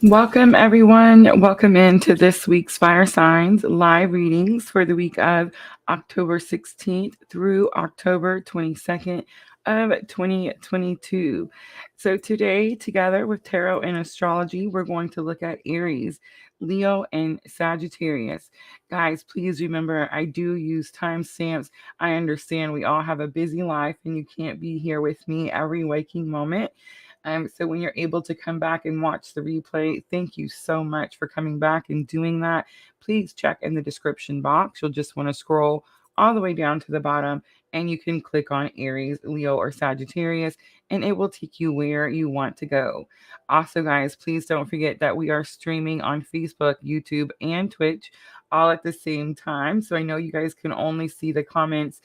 Welcome, everyone. Welcome into this week's Fire Signs live readings for the week of October 16th through October 22nd of 2022. So, today, together with tarot and astrology, we're going to look at Aries, Leo, and Sagittarius. Guys, please remember I do use timestamps. I understand we all have a busy life and you can't be here with me every waking moment. So when you're able to come back and watch the replay, thank you so much for coming back and doing that. Please check in the description box. You'll just want to scroll all the way down to the bottom and you can click on Aries, Leo, or Sagittarius, and it will take you where you want to go. Also, guys, please don't forget that we are streaming on Facebook, YouTube, and Twitch all at the same time. So I know you guys can only see the comments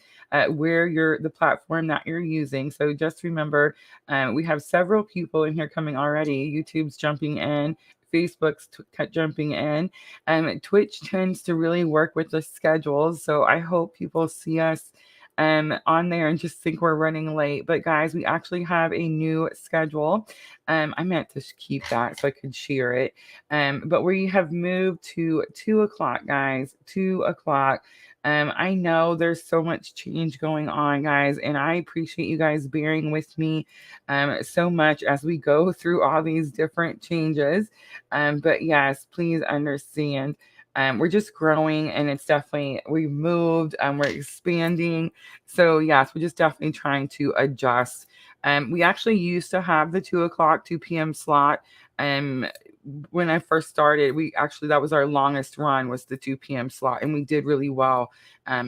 where you're the platform that you're using. So just remember, we have several people in here coming already. YouTube's jumping in. Facebook's jumping in. Twitch tends to really work with the schedules. So I hope people see us on there and just think we're running late. But guys, we actually have a new schedule. I meant to keep that so I could share it. But we have moved to 2 o'clock, guys. 2 o'clock. I know there's so much change going on, guys, and I appreciate you guys bearing with me so much as we go through all these different changes. But yes, please understand. We're just growing, and it's definitely we've moved, we're expanding. So yes, we're just definitely trying to adjust. We actually used to have the 2 o'clock, 2 p.m. slot. Um, when I first started, we actually that was our longest run was the 2 p.m. slot, and we did really well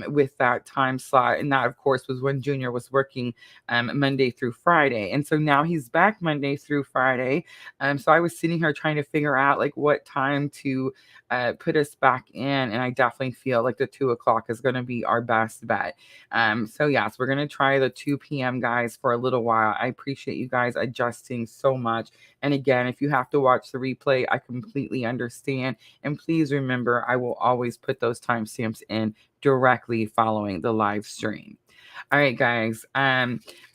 with that time slot. And that, of course, was when Junior was working Monday through Friday, and so now he's back Monday through Friday. So I was sitting here trying to figure out like what time to put us back in, and I definitely feel like the 2 o'clock is going to be our best bet. So yes, we're going to try the 2 p.m. guys for a little while. I appreciate you guys adjusting so much. And again, if you have to watch the replay, I completely understand. And please remember, I will always put those timestamps in directly following the live stream. All right, guys.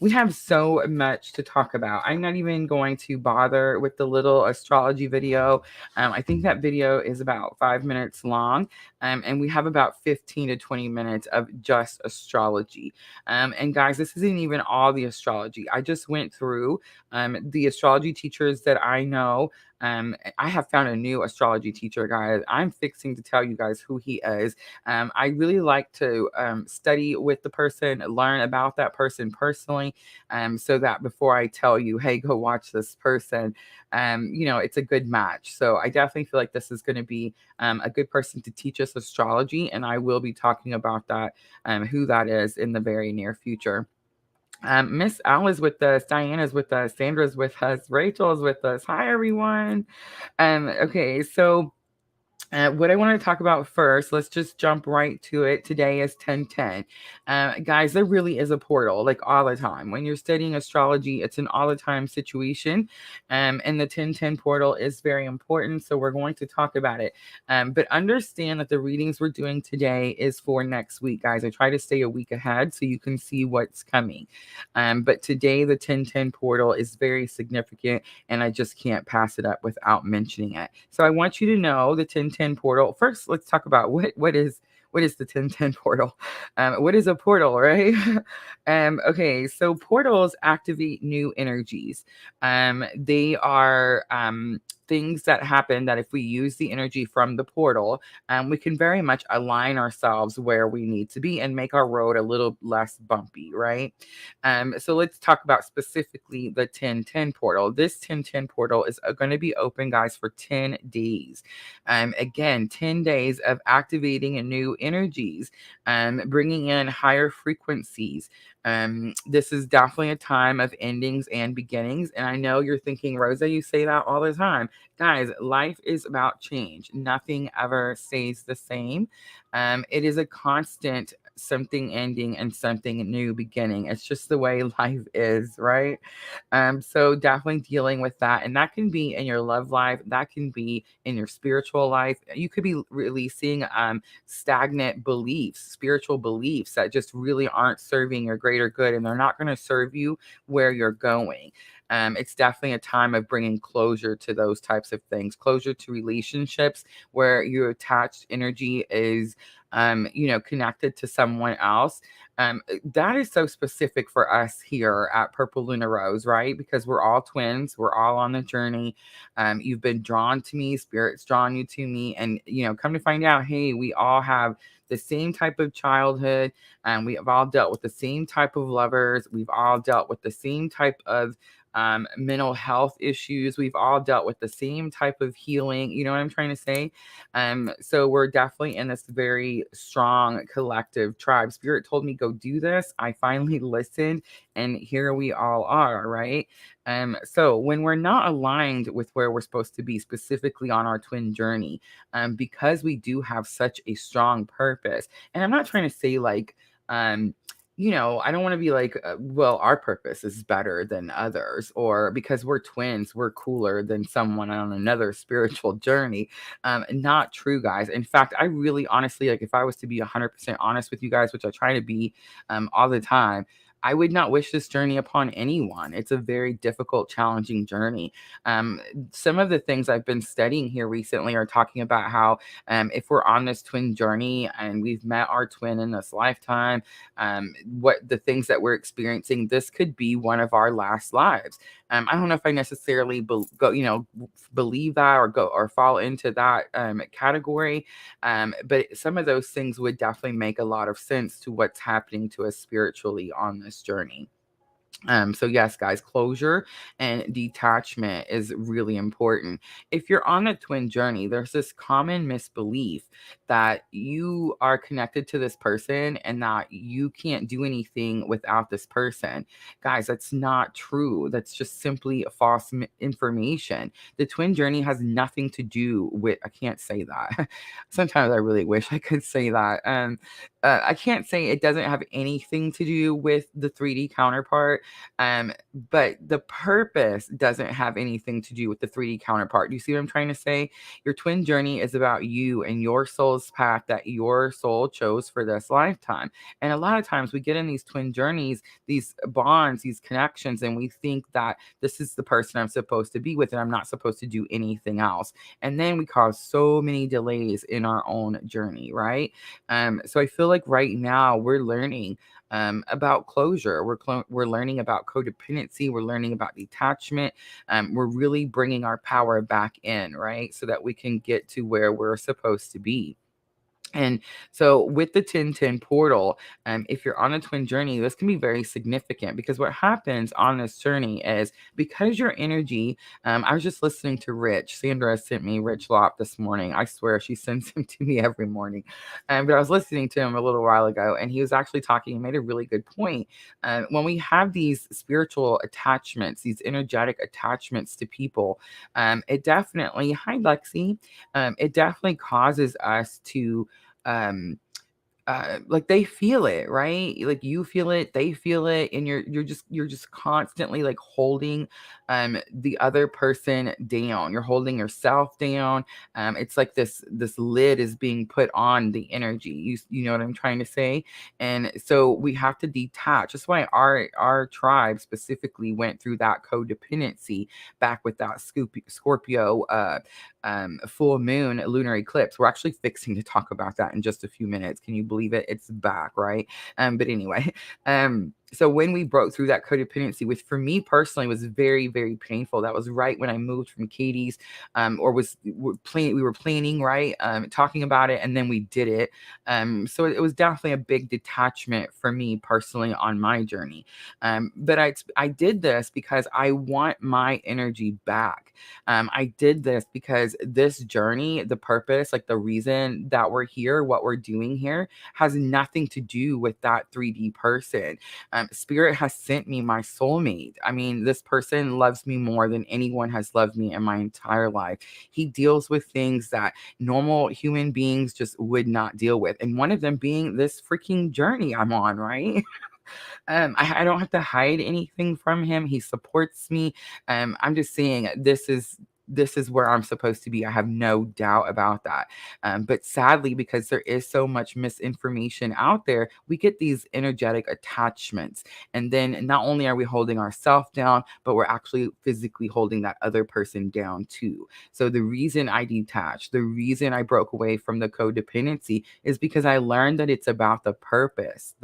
We have so much to talk about. I'm not even going to bother with the little astrology video. I think that video is about 5 minutes long, and we have about 15 to 20 minutes of just astrology. And guys, this isn't even all the astrology. I just went through the astrology teachers that I know. I have found a new astrology teacher, guys. I'm fixing to tell you guys who he is. I really like to study with the person, learn about that person personally, so that before I tell you, hey, go watch this person, it's a good match. So I definitely feel like this is going to be a good person to teach us astrology, and I will be talking about that, who that is, in the very near future. Miss Al is with us, Diana's with us, Sandra's with us, Rachel's with us. Hi, everyone. Okay, so what I want to talk about first, let's just jump right to it. Today is 1010. Guys, there really is a portal, like all the time. When you're studying astrology, it's an all the time situation. And the 1010 portal is very important. So we're going to talk about it. But understand that the readings we're doing today is for next week, guys. I try to stay a week ahead so you can see what's coming. But today, the 1010 portal is very significant, and I just can't pass it up without mentioning it. So I want you to know the 1010 portal. First, let's talk about what is the 1010 portal. What is a portal, right? Okay, so portals activate new energies. They are things that happen that if we use the energy from the portal, we can very much align ourselves where we need to be and make our road a little less bumpy, right? So let's talk about specifically the 1010 portal. This 1010 portal is going to be open, guys, for 10 days. Again, 10 days of activating new energies, bringing in higher frequencies. This is definitely a time of endings and beginnings. And I know you're thinking, Rosa, you say that all the time. Guys, life is about change. Nothing ever stays the same. It is a constant something ending and something new beginning. It's just the way life is, right? So definitely dealing with that. And that can be in your love life, that can be in your spiritual life. You could be releasing stagnant beliefs, spiritual beliefs that just really aren't serving your greater good, and they're not going to serve you where you're going. It's definitely a time of bringing closure to those types of things, closure to relationships where your attached energy is, connected to someone else. That is so specific for us here at Purple Lunar Rose, right? Because we're all twins, we're all on the journey. You've been drawn to me, spirit's drawn you to me, and come to find out, hey, we all have the same type of childhood, and we have all dealt with the same type of lovers. We've all dealt with the same type of mental health issues. We've all dealt with the same type of healing. You know what I'm trying to say? So we're definitely in this very strong collective tribe. Spirit told me go do this. I finally listened, and here we all are, right? So when we're not aligned with where we're supposed to be, specifically on our twin journey, because we do have such a strong purpose, and I'm not trying to say like, I don't want to be like, well, our purpose is better than others, or because we're twins, we're cooler than someone on another spiritual journey. Not true, guys. In fact, I really honestly, like, if I was to be 100% honest with you guys, which I try to be all the time, I would not wish this journey upon anyone. It's a very difficult, challenging journey. Some of the things I've been studying here recently are talking about how if we're on this twin journey and we've met our twin in this lifetime, what the things that we're experiencing, this could be one of our last lives. I don't know if I necessarily believe that or go or fall into that category, but some of those things would definitely make a lot of sense to what's happening to us spiritually on this journey. So yes, guys, closure and detachment is really important. If you're on a twin journey, there's this common misbelief that you are connected to this person and that you can't do anything without this person. Guys, that's not true. That's just simply false information. The twin journey has nothing to do with, I can't say that. Sometimes I really wish I could say that. I can't say it doesn't have anything to do with the 3D counterpart, but the purpose doesn't have anything to do with the 3D counterpart. Do you see what I'm trying to say? Your twin journey is about you and your soul's path that your soul chose for this lifetime. And a lot of times we get in these twin journeys, these bonds, these connections, and we think that this is the person I'm supposed to be with, and I'm not supposed to do anything else. And then we cause so many delays in our own journey, right? So I feel like right now we're learning about closure. We're learning about codependency. We're learning about detachment. We're really bringing our power back in, right? So that we can get to where we're supposed to be. And so with the 1010 portal, if you're on a twin journey, this can be very significant because what happens on this journey is because your energy, I was just listening to Rich. Sandra sent me Rich Lop this morning. I swear she sends him to me every morning. But I was listening to him a little while ago, and he was actually talking, he made a really good point. When we have these spiritual attachments, these energetic attachments to people, it definitely, hi Lexi, it definitely causes us to um like they feel it, right? Like you feel it, they feel it, and you're just constantly like holding the other person down. You're holding yourself down. It's like this lid is being put on the energy. You know what I'm trying to say? And so we have to detach. That's why our tribe specifically went through that codependency back with that Scorpio full moon lunar eclipse. We're actually fixing to talk about that in just a few minutes. Can you believe it? It's back, right? But anyway, so when we broke through that codependency, which for me personally was very, very painful. That was right when I moved from Katie's, or we were planning, right? Talking about it, and then we did it. So it was definitely a big detachment for me personally on my journey. But I did this because I want my energy back. I did this because this journey, the purpose, like the reason that we're here, what we're doing here, has nothing to do with that 3D person. Spirit has sent me my soulmate. I mean, this person loves me more than anyone has loved me in my entire life. He deals with things that normal human beings just would not deal with. And one of them being this freaking journey I'm on, right? I don't have to hide anything from him. He supports me. I'm just saying this is where I'm supposed to be. I have no doubt about that. But sadly, because there is so much misinformation out there, we get these energetic attachments. And then not only are we holding ourselves down, but we're actually physically holding that other person down too. So the reason I detached, the reason I broke away from the codependency is because I learned that it's about the purpose,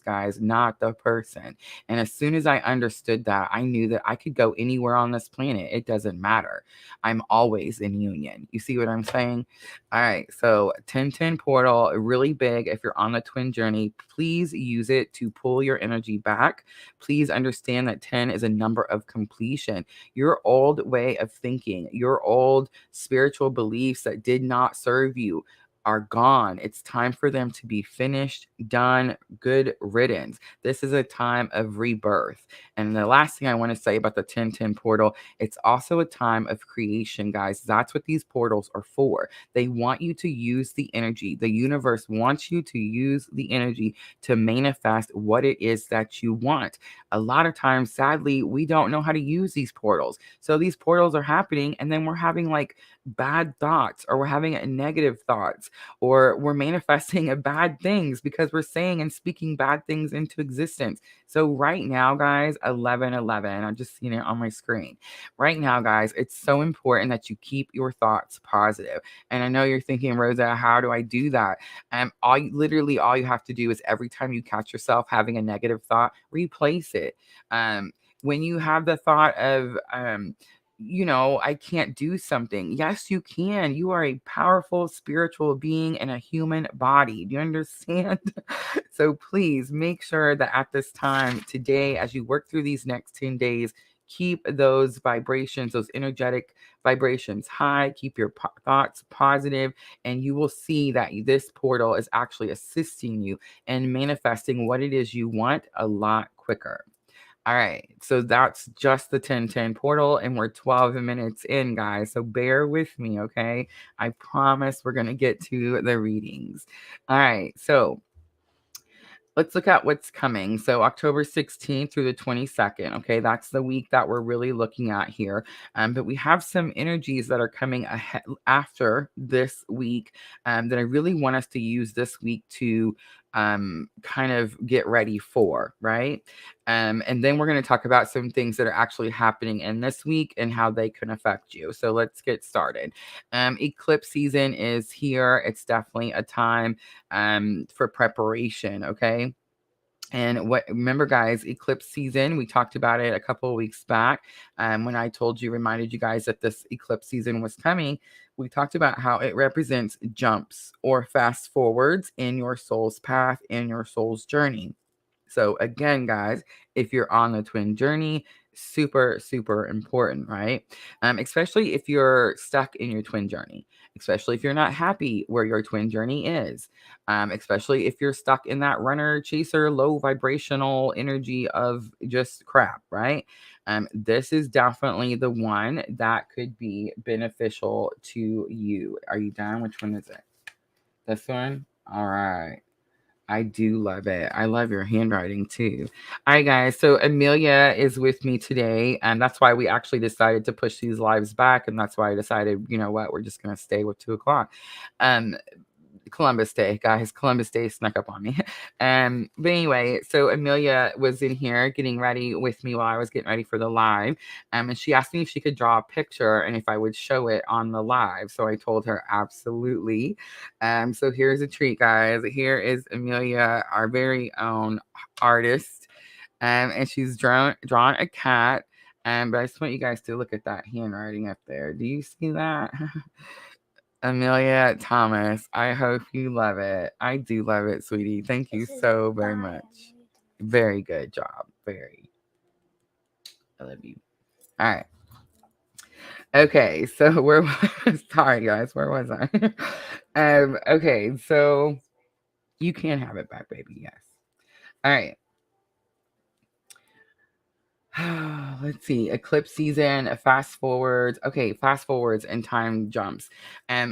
guys, not the person. And as soon as I understood that, I knew that I could go anywhere on this planet. It doesn't matter. I'm always in union. You see what I'm saying? All right. So 1010 portal, really big. If you're on the twin journey, please use it to pull your energy back. Please understand that 10 is a number of completion. Your old way of thinking, your old spiritual beliefs that did not serve you are gone. It's time for them to be finished, done, good riddance. This is a time of rebirth. And the last thing I want to say about the 1010 portal, it's also a time of creation, guys. That's what these portals are for. They want you to use the energy. The universe wants you to use the energy to manifest what it is that you want. A lot of times, sadly, we don't know how to use these portals. So these portals are happening, and then we're having like bad thoughts, or we're having negative thoughts, or we're manifesting bad things because we're saying and speaking bad things into existence. So right now, guys, 1111, I'm just seeing it on my screen. Right now, guys, it's so important that you keep your thoughts positive. And I know you're thinking, Rosa, how do I do that? All you have to do is every time you catch yourself having a negative thought, replace it. When you have the thought of I can't do something. Yes, you can. You are a powerful spiritual being in a human body. Do you understand? So please make sure that at this time today, as you work through these next 10 days, keep those vibrations, those energetic vibrations high. Keep your thoughts positive, and you will see that this portal is actually assisting you in manifesting what it is you want a lot quicker. All right, so that's just the 1010 portal, and we're 12 minutes in, guys. So bear with me, okay? I promise we're going to get to the readings. All right, so let's look at what's coming. So October 16th through the 22nd. Okay, that's the week that we're really looking at here. But we have some energies that are coming ahead after this week that I really want us to use this week to kind of get ready for, right? And then we're going to talk about some things that are actually happening in this week and how they can affect you. So let's get started. Eclipse season is here. It's definitely a time for preparation. Okay. And remember, guys, eclipse season, we talked about it a couple of weeks back when I reminded you guys that this eclipse season was coming. We talked about how it represents jumps or fast forwards in your soul's path, in your soul's journey. So again, guys, if you're on the twin journey, super, super important, right? Especially if you're stuck in your twin journey, especially if you're not happy where your twin journey is, especially if you're stuck in that runner chaser, low vibrational energy of just crap, right? This is definitely the one that could be beneficial to you. Are you done? Which one is it? This one? All right. I do love it. I love your handwriting too. All right, guys. So Amelia is with me today, and that's why we actually decided to push these lives back. And that's why I decided, you know what, we're just gonna stay with 2 o'clock. Um, Columbus Day, guys. Columbus Day snuck up on me. But anyway, so Amelia was in here getting ready with me while I was getting ready for the live. And she asked me if she could draw a picture and if I would show it on the live. So I told her absolutely. So here's a treat, guys. Here is Amelia, our very own artist. And she's drawn a cat. But I just want you guys to look at that handwriting up there. Do you see that? Amelia Thomas, I hope you love it. I do love it, sweetie. Thank you so very much. Very good job. Very. I love you. All right. Okay, so sorry guys, where was I? Okay, so you can have it back, baby. Yes. All right. Let's see. Eclipse season, fast forwards. Okay, fast forwards and time jumps.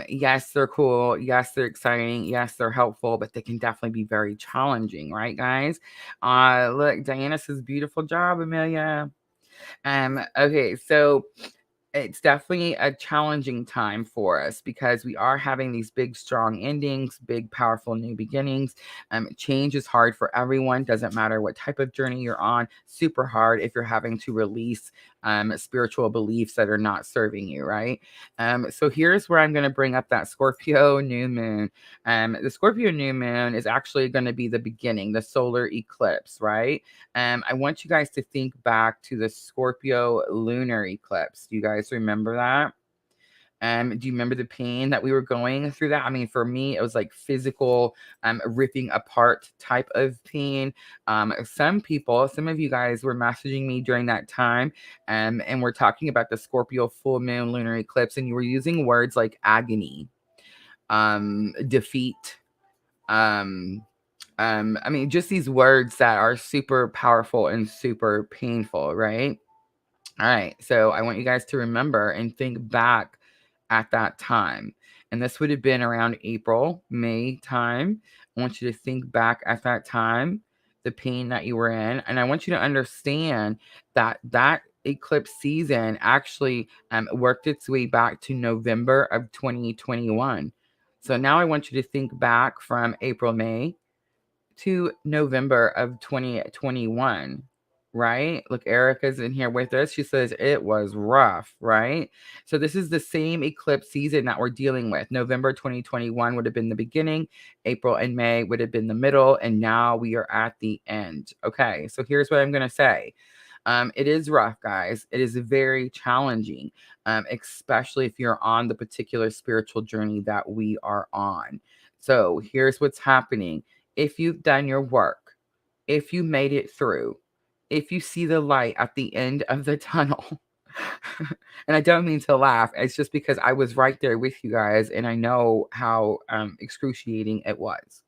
Yes, they're cool. Yes, they're exciting. Yes, they're helpful, but they can definitely be very challenging, right, guys? Look, Diana says, beautiful job, Amelia. Okay, so it's definitely a challenging time for us because we are having these big, strong endings, big, powerful new beginnings. Change is hard for everyone. Doesn't matter what type of journey you're on. Super hard if you're having to release spiritual beliefs that are not serving you, right? So here's where I'm going to bring up that Scorpio new moon. The Scorpio new moon is actually going to be the beginning, the solar eclipse, right? I want you guys to think back to the Scorpio lunar eclipse. Do you guys remember that? Do you remember the pain that we were going through that? I mean, for me, it was like physical, ripping apart type of pain. Some people, some of you guys were messaging me during that time, and we're talking about the Scorpio full moon lunar eclipse, and you were using words like agony, defeat, um, I mean, just these words that are super powerful and super painful, right? All right. So I want you guys to remember and think back at that time. And this would have been around April, May time. I want you to think back at that time, the pain that you were in. And I want you to understand that that eclipse season actually worked its way back to November of 2021. So now I want you to think back from April, May to November of 2021, right? Look, Erica's in here with us. She says it was rough, right? So this is the same eclipse season that we're dealing with. November 2021 would have been the beginning, April and May would have been the middle, and now we are at the end. Okay, so here's what I'm going to say. It is rough, guys. It is very challenging, especially if you're on the particular spiritual journey that we are on. So here's what's happening. If you've done your work, if you made it through, if you see the light at the end of the tunnel, and I don't mean to laugh, it's just because I was right there with you guys and I know how excruciating it was.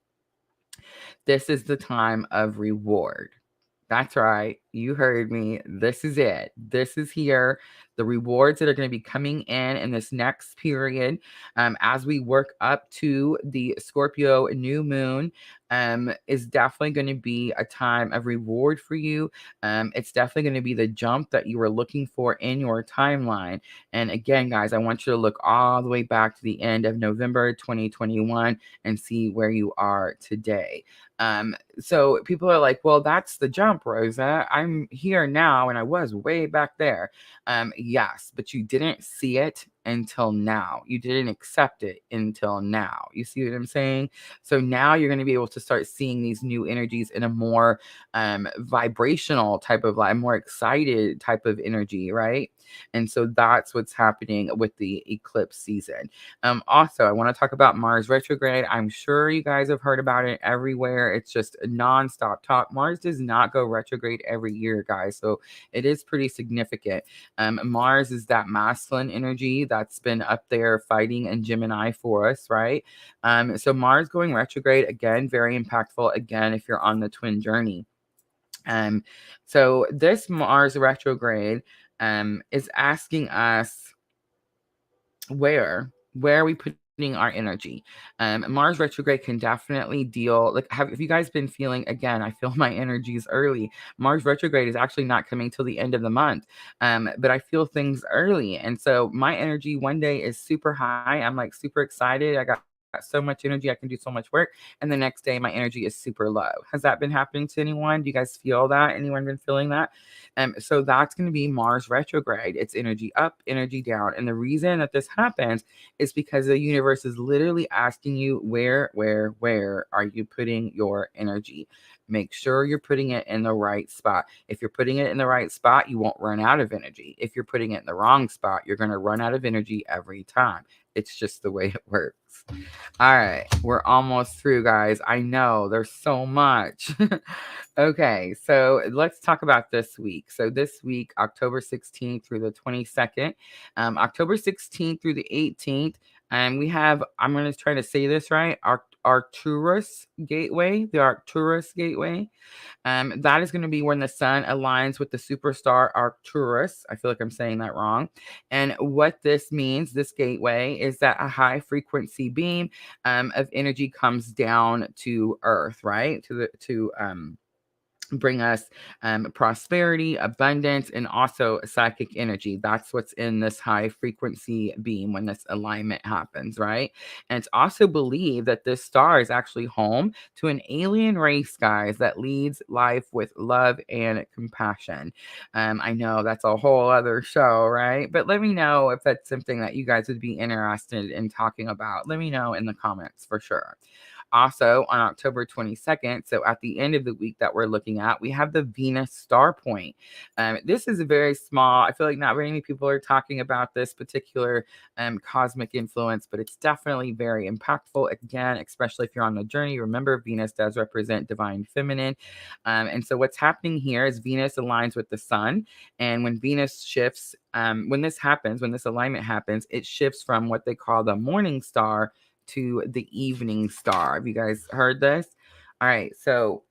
This is the time of reward. That's right. You heard me. This is it. This is here. The rewards that are going to be coming in this next period, as we work up to the Scorpio new moon, is definitely going to be a time of reward for you. It's definitely going to be the jump that you were looking for in your timeline. And again, guys, I want you to look all the way back to the end of November 2021 and see where you are today. So people are like, well, that's the jump, Rosa. I'm here now and I was way back there. Yes, but you didn't see it until now. You didn't accept it until now. You see what I'm saying? So now you're going to be able to start seeing these new energies in a more vibrational type of life, more excited type of energy, right? And so that's what's happening with the eclipse season. Also, I want to talk about Mars retrograde. I'm sure you guys have heard about it everywhere. It's just a nonstop talk. Mars does not go retrograde every year, guys. So it is pretty significant. Mars is that masculine energy that's been up there fighting in Gemini for us, right? So Mars going retrograde, again, very impactful, again, if you're on the twin journey. So this Mars retrograde is asking us where are we putting our energy. Mars retrograde can definitely deal, like, have you guys been feeling, again, I feel my energies early. Mars retrograde is actually not coming till the end of the month, but I feel things early, and so my energy one day is super high. I'm like super excited. I got so much energy, I can do so much work, and the next day my energy is super low. Has that been happening to anyone? Do you guys feel that? Anyone been feeling that? So that's going to be Mars retrograde. It's energy up, energy down. And the reason that this happens is because the universe is literally asking you, where are you putting your energy? Make sure you're putting it in the right spot. If you're putting it in the right spot, you won't run out of energy. If you're putting it in the wrong spot, you're going to run out of energy every time. It's just the way it works. All right, we're almost through, guys. I know there's so much. Okay, so let's talk about this week. So this week, October 16th through the 22nd, October 16th through the 18th, and we have, I'm going to try to say this right, Arcturus gateway, the Arcturus gateway. That is going to be when the sun aligns with the superstar Arcturus. I feel like I'm saying that wrong. And what this means, this gateway, is that a high frequency beam of energy comes down to Earth, right? To bring us prosperity, abundance, and also psychic energy. That's what's in this high frequency beam when this alignment happens, right? And it's also believed that this star is actually home to an alien race, guys, that leads life with love and compassion. I know that's a whole other show, right? But let me know if that's something that you guys would be interested in talking about. Let me know in the comments for sure. Also, on October 22nd, so at the end of the week that we're looking at, we have the Venus star point. This is a very small, I feel like not very many people are talking about this particular cosmic influence, but it's definitely very impactful. Again, especially if you're on the journey. Remember, Venus does represent divine feminine. And so what's happening here is Venus aligns with the sun. And when Venus shifts, when this happens, when this alignment happens, it shifts from what they call the morning star to the evening star. Have you guys heard this? All right, so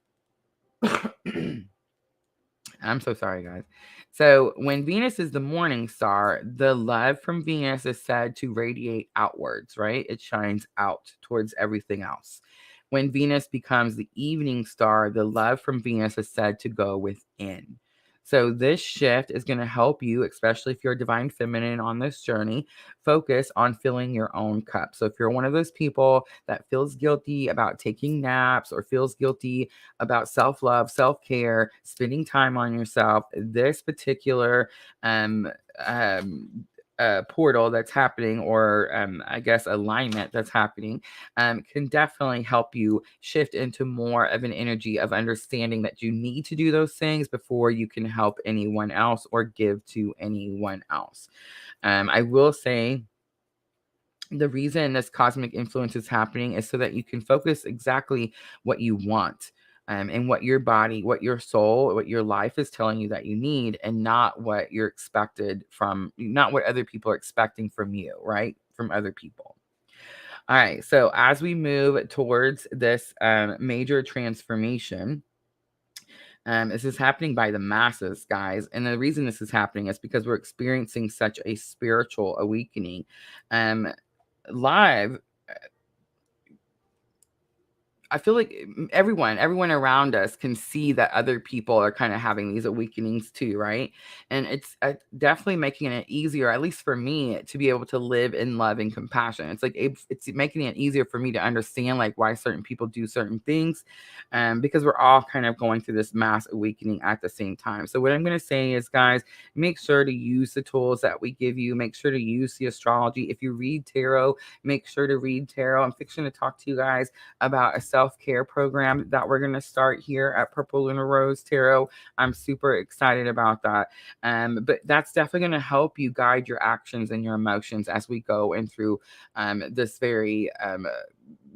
I'm so sorry, guys. So when Venus is the morning star, the love from Venus is said to radiate outwards, right? It shines out towards everything else. When Venus becomes the evening star, the love from Venus is said to go within. So this shift is going to help you, especially if you're a divine feminine on this journey, focus on filling your own cup. So if you're one of those people that feels guilty about taking naps or feels guilty about self-love, self-care, spending time on yourself, this particular portal that's happening, or I guess alignment that's happening, can definitely help you shift into more of an energy of understanding that you need to do those things before you can help anyone else or give to anyone else. I will say, the reason this cosmic influence is happening is so that you can focus exactly what you want, and what your body, what your soul, what your life is telling you that you need, and not what you're expected from, not what other people are expecting from you, right? From other people. All right. So as we move towards this major transformation, this is happening by the masses, guys. And the reason this is happening is because we're experiencing such a spiritual awakening. Live, I feel like everyone around us can see that other people are kind of having these awakenings too, right? And it's definitely making it easier, at least for me, to be able to live in love and compassion. It's like it's making it easier for me to understand like why certain people do certain things, because we're all kind of going through this mass awakening at the same time. So what I'm going to say is, guys, make sure to use the tools that we give you. Make sure to use the astrology. If you read tarot, make sure to read tarot. I'm fixing to talk to you guys about a self-care program that we're going to start here at Purple Lunar Rose Tarot. I'm super excited about that. But that's definitely going to help you guide your actions and your emotions as we go in through this very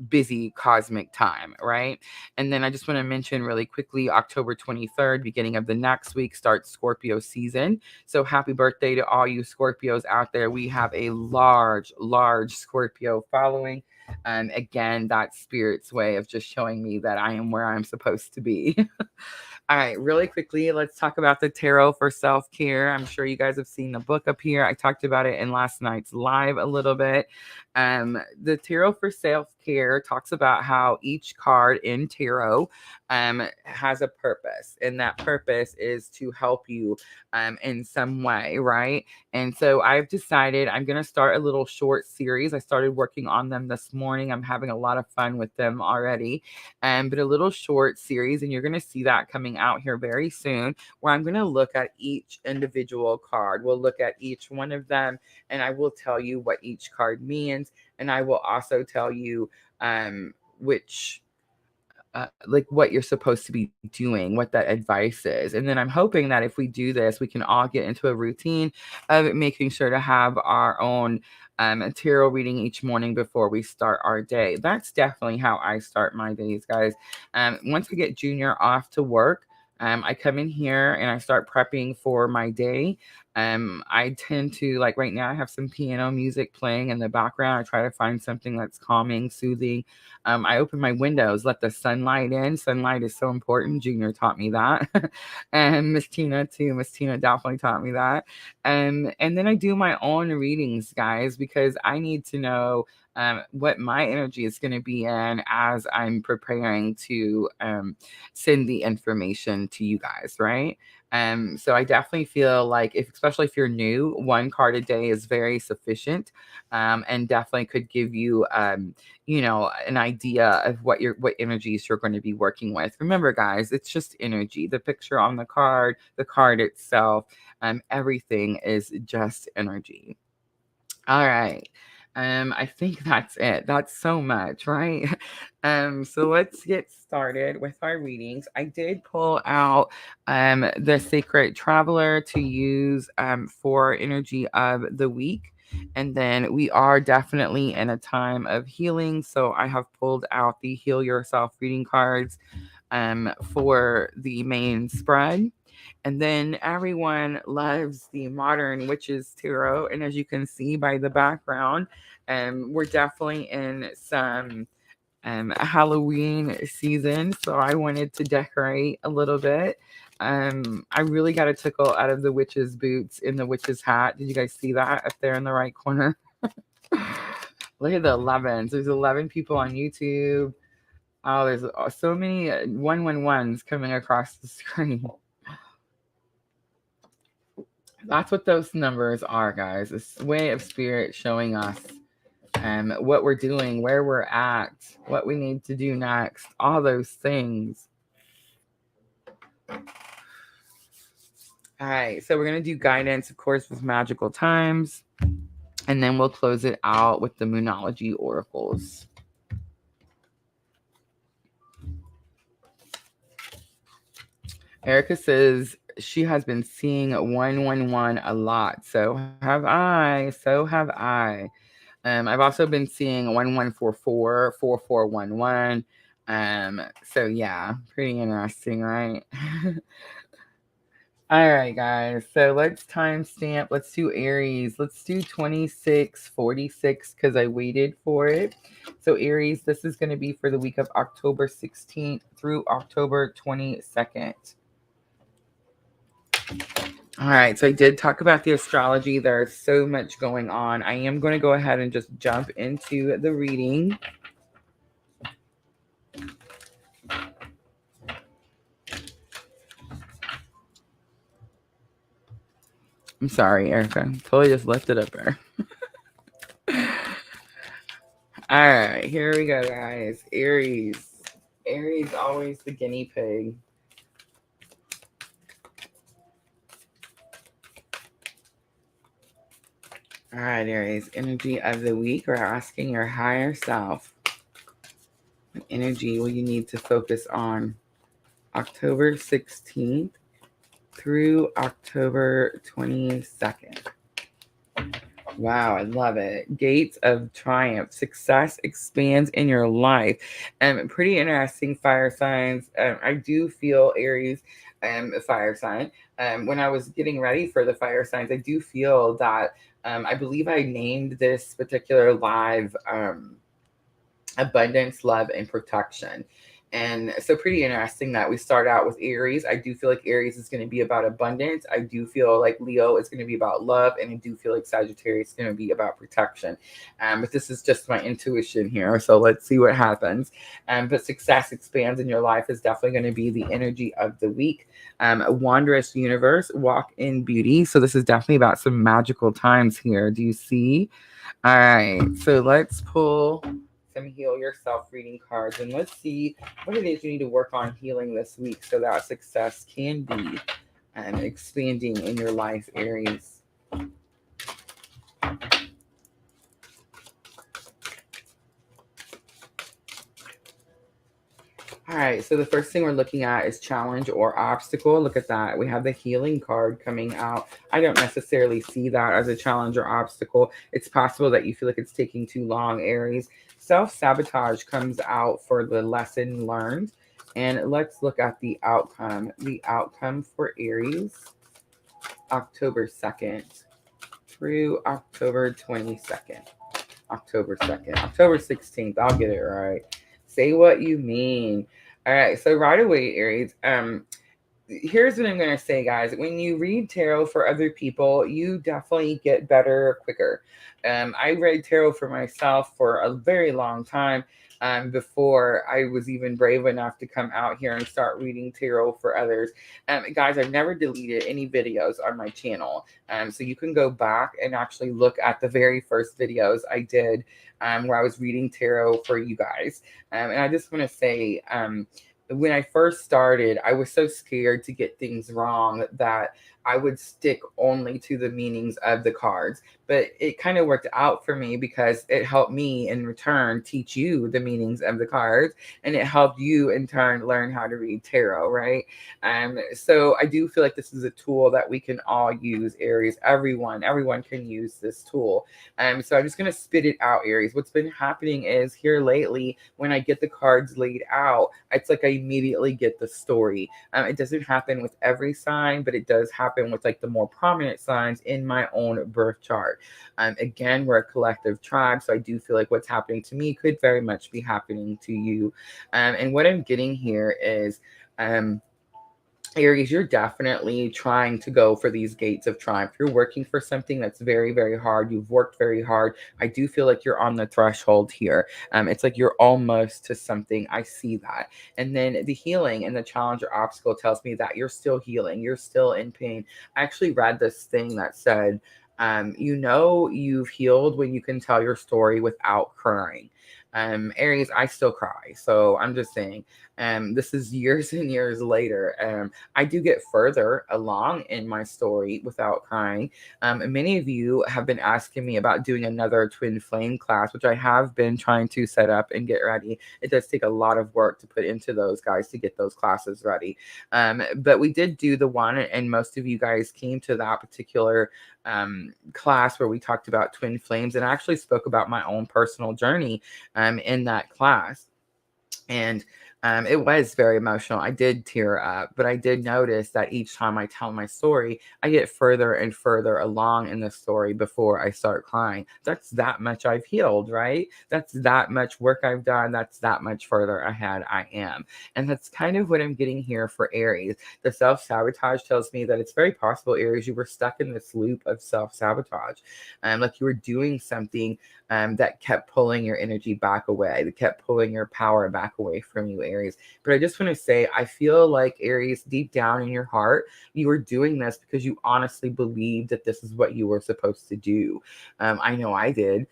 busy cosmic time, right? And then I just want to mention really quickly, October 23rd, beginning of the next week, starts Scorpio season. So happy birthday to all you Scorpios out there. We have a large Scorpio following. Again, that's Spirit's way of just showing me that I am where I'm supposed to be. All right, really quickly, let's talk about the tarot for self-care. I'm sure you guys have seen the book up here. I talked about it in last night's live a little bit. The tarot for self-care talks about how each card in tarot has a purpose, and that purpose is to help you in some way, right? And so I've decided I'm going to start a little short series. I started working on them this morning. I'm having a lot of fun with them already. But a little short series, and you're going to see that coming out here very soon, where I'm going to look at each individual card. We'll look at each one of them, and I will tell you what each card means, and I will also tell you which like what you're supposed to be doing, what that advice is. And then I'm hoping that if we do this, we can all get into a routine of making sure to have our own tarot reading each morning before we start our day. That's definitely how I start my days, guys. Once I get Junior off to work, I come in here and I start prepping for my day. I tend to, like right now, I have some piano music playing in the background. I try to find something that's calming, soothing. I open my windows, let the sunlight in. Sunlight is so important. Junior taught me that. And Miss Tina too. Miss Tina definitely taught me that. And then I do my own readings, guys, because I need to know what my energy is going to be in as I'm preparing to send the information to you guys, right? So I definitely feel like, especially if you're new, one card a day is very sufficient, and definitely could give you, an idea of what energies you're going to be working with. Remember, guys, it's just energy. The picture on the card itself, everything is just energy. All right. I think that's it. That's so much, right? So let's get started with our readings. I did pull out the Sacred Traveler to use for energy of the week. And then we are definitely in a time of healing. So I have pulled out the Heal Yourself reading cards for the main spread. And then everyone loves the Modern Witches Tarot. And as you can see by the background, we're definitely in some Halloween season. So I wanted to decorate a little bit. I really got a tickle out of the witch's boots in the witch's hat. Did you guys see that up there in the right corner? Look at the 11s. There's 11 people on YouTube. Oh, there's so many 111s coming across the screen. That's what those numbers are, guys. It's a way of spirit showing us what we're doing, where we're at, what we need to do next, all those things. All right, so we're going to do guidance, of course, with magical times, and then we'll close it out with the Moonology oracles. Erica says she has been seeing 111 a lot. So have I. I've also been seeing 1144, 4411. So yeah, pretty interesting, right? All right, guys. So let's timestamp. Let's do Aries. Let's do 2646 because I waited for it. So Aries, this is going to be for the week of October 16th through October 22nd. All right, so I did talk about the astrology. There's so much going on. I am going to go ahead and just jump into the reading. I'm sorry, Erica. Totally just left it up there. All right, here we go, guys. Aries. Aries, always the guinea pig. All right, Aries, energy of the week. We're asking your higher self. What energy will you need to focus on October 16th through October 22nd? Wow, I love it. Gates of triumph. Success expands in your life. Pretty interesting fire signs. I do feel Aries, a fire sign. When I was getting ready for the fire signs, I do feel that I believe I named this particular live abundance, love, and protection. And so pretty interesting that we start out with Aries. I do feel like Aries is going to be about abundance. I do feel like Leo is going to be about love. And I do feel like Sagittarius is going to be about protection. But this is just my intuition here. So let's see what happens. But success expands in your life is definitely going to be the energy of the week. A wondrous universe, walk in beauty. So this is definitely about some magical times here. Do you see? All right. So let's pull some Heal Yourself reading cards, and let's see what it is you need to work on healing this week so that success can be expanding in your life, Aries. All right, so the first thing we're looking at is challenge or obstacle. Look at that. We have the healing card coming out. I don't necessarily see that as a challenge or obstacle. It's possible that you feel like it's taking too long, Aries. Self-sabotage comes out for the lesson learned. And let's look at the outcome. The outcome for Aries. October 2nd through October 22nd. October 2nd. October 16th. I'll get it right. Say what you mean. All right. So right away, Aries. Here's what I'm going to say, guys. When you read tarot for other people, you definitely get better quicker. I read tarot for myself for a very long time before I was even brave enough to come out here and start reading tarot for others. Guys, I've never deleted any videos on my channel. So you can go back and actually look at the very first videos I did where I was reading tarot for you guys. And I just want to say, when I first started, I was so scared to get things wrong that I would stick only to the meanings of the cards. But it kind of worked out for me because it helped me in return teach you the meanings of the cards, and it helped you in turn learn how to read tarot, right? So I do feel like this is a tool that we can all use, Aries. Everyone can use this tool. So I'm just gonna spit it out, Aries. What's been happening is here lately, when I get the cards laid out, it's like I immediately get the story. It doesn't happen with every sign, but it does happen with like the more prominent signs in my own birth chart. Again, we're a collective tribe, so I do feel like what's happening to me could very much be happening to you. And what I'm getting here is Aries, you're definitely trying to go for these gates of triumph. You're working for something that's very, very hard. You've worked very hard. I do feel like you're on the threshold here. It's like you're almost to something. I see that. And then the healing and the challenge or obstacle tells me that you're still healing. You're still in pain. I actually read this thing that said, you've healed when you can tell your story without crying. Aries, I still cry. So I'm just saying, this is years and years later. I do get further along in my story without crying. Many of you have been asking me about doing another twin flame class, which I have been trying to set up and get ready. It does take a lot of work to put into those, guys, to get those classes ready. But we did do the one, and most of you guys came to that particular class where we talked about twin flames, and I actually spoke about my own personal journey in that class. And it was very emotional. I did tear up, but I did notice that each time I tell my story, I get further and further along in the story before I start crying. That's that much I've healed, right? That's that much work I've done. That's that much further ahead I am. And that's kind of what I'm getting here for Aries. The self-sabotage tells me that it's very possible, Aries, you were stuck in this loop of self-sabotage. Like you were doing something that kept pulling your energy back away, that kept pulling your power back away from you, Aries. But I just want to say, I feel like, Aries, deep down in your heart, you were doing this because you honestly believed that this is what you were supposed to do. I know I did.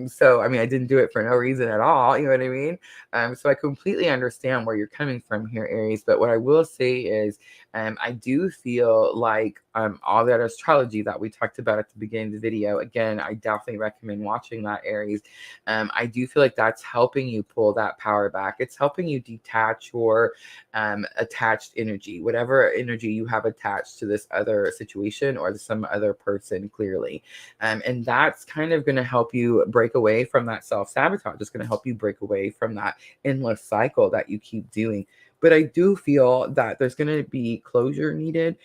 So, I mean, I didn't do it for no reason at all. You know what I mean? So I completely understand where you're coming from here, Aries. But what I will say is, I do feel like all that astrology that we talked about at the beginning of the video, again, I definitely recommend watching that, Aries. I do feel like that's helping you pull that power back. It's helping you detach your attached energy, whatever energy you have attached to this other situation or some other person, clearly. And that's kind of going to help you break away from that self-sabotage. It's going to help you break away from that endless cycle that you keep doing. But I do feel that there's going to be closure needed.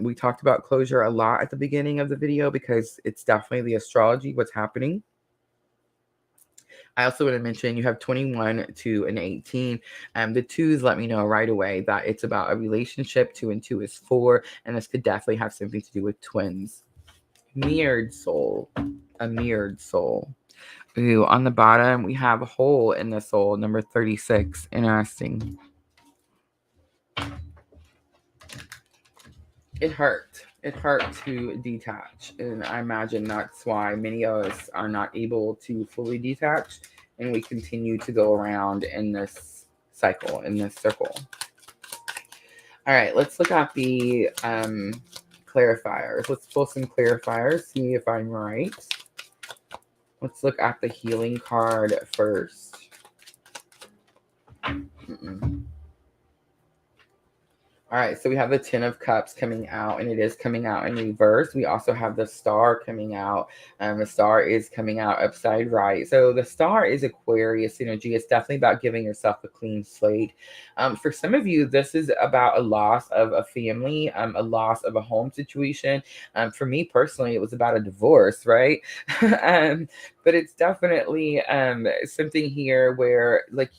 We talked about closure a lot at the beginning of the video because it's definitely the astrology, what's happening. I also want to mention you have 21, 2, and 18. The 2s let me know right away that it's about a relationship. 2 and 2 is 4. And this could definitely have something to do with twins. Mirrored soul. A mirrored soul. Ooh, on the bottom, we have a hole in the soul, number 36. Interesting. It hurt. It hurt to detach. And I imagine that's why many of us are not able to fully detach. And we continue to go around in this cycle, in this circle. All right, let's look at the clarifiers. Let's pull some clarifiers, see if I'm right. Let's look at the healing card first. All right, so we have the Ten of Cups coming out, and it is coming out in reverse. We also have the Star coming out. The Star is coming out upside right. So the Star is Aquarius energy. It's definitely about giving yourself a clean slate. For some of you, this is about a loss of a family, a loss of a home situation. For me personally, it was about a divorce, right? But it's definitely something here where, like,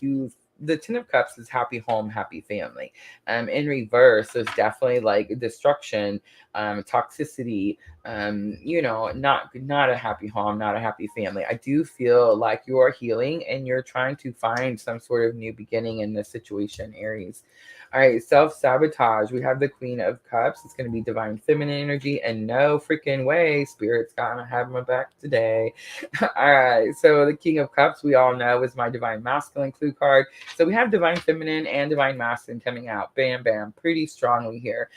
the Ten of Cups is happy home, happy family. In reverse, there's definitely like destruction, toxicity, not a happy home, not a happy family. I do feel like you are healing and you're trying to find some sort of new beginning in this situation, Aries. All right, self-sabotage. We have the Queen of Cups. It's going to be divine feminine energy, and no freaking way, Spirit's gonna have my back today. All right, so the King of Cups, we all know, is my divine masculine clue card. So we have divine feminine and divine masculine coming out. Bam, bam, pretty strongly here.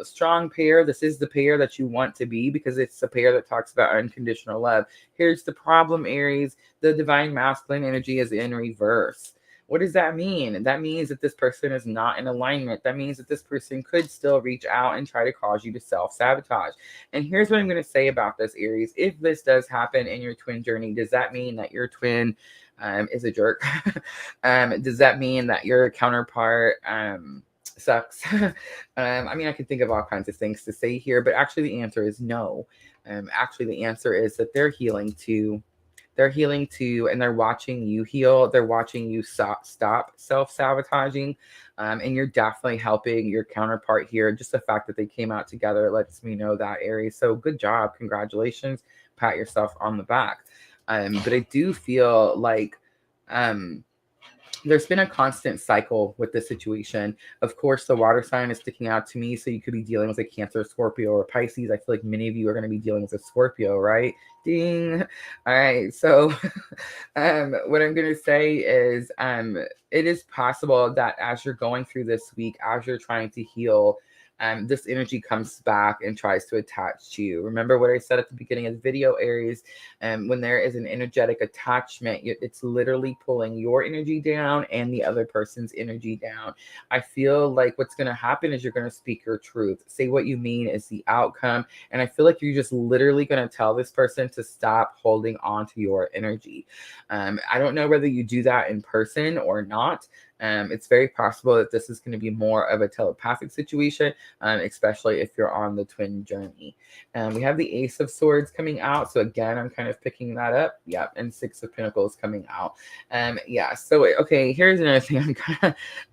Strong pair. This is the pair that you want to be because it's the pair that talks about unconditional love. Here's the problem, Aries. The divine masculine energy is in reverse. What does that mean? That means that this person is not in alignment. That means that this person could still reach out and try to cause you to self-sabotage. And here's what I'm going to say about this, Aries. If this does happen in your twin journey, does that mean that your twin is a jerk? Does that mean that your counterpart sucks? I mean, I can think of all kinds of things to say here, but actually the answer is no. Actually, the answer is that they're healing too. They're healing too, and they're watching you heal. They're watching you stop self-sabotaging. And you're definitely helping your counterpart here. Just the fact that they came out together lets me know that, Aries. So good job. Congratulations. Pat yourself on the back. But I do feel like there's been a constant cycle with this situation. Of course, the water sign is sticking out to me. So you could be dealing with a Cancer, Scorpio, or Pisces. I feel like many of you are going to be dealing with a Scorpio, right? Ding. All right. So what I'm going to say is it is possible that as you're going through this week, as you're trying to heal, this energy comes back and tries to attach to you. Remember what I said at the beginning of the video, Aries? When there is an energetic attachment, it's literally pulling your energy down and the other person's energy down. I feel like what's going to happen is you're going to speak your truth. Say what you mean is the outcome. And I feel like you're just literally going to tell this person to stop holding on to your energy. I don't know whether you do that in person or not. It's very possible that this is going to be more of a telepathic situation, especially if you're on the twin journey. We have the Ace of Swords coming out. So again, I'm kind of picking that up. Yep. And Six of Pentacles coming out. Yeah. So, okay, here's another thing I'm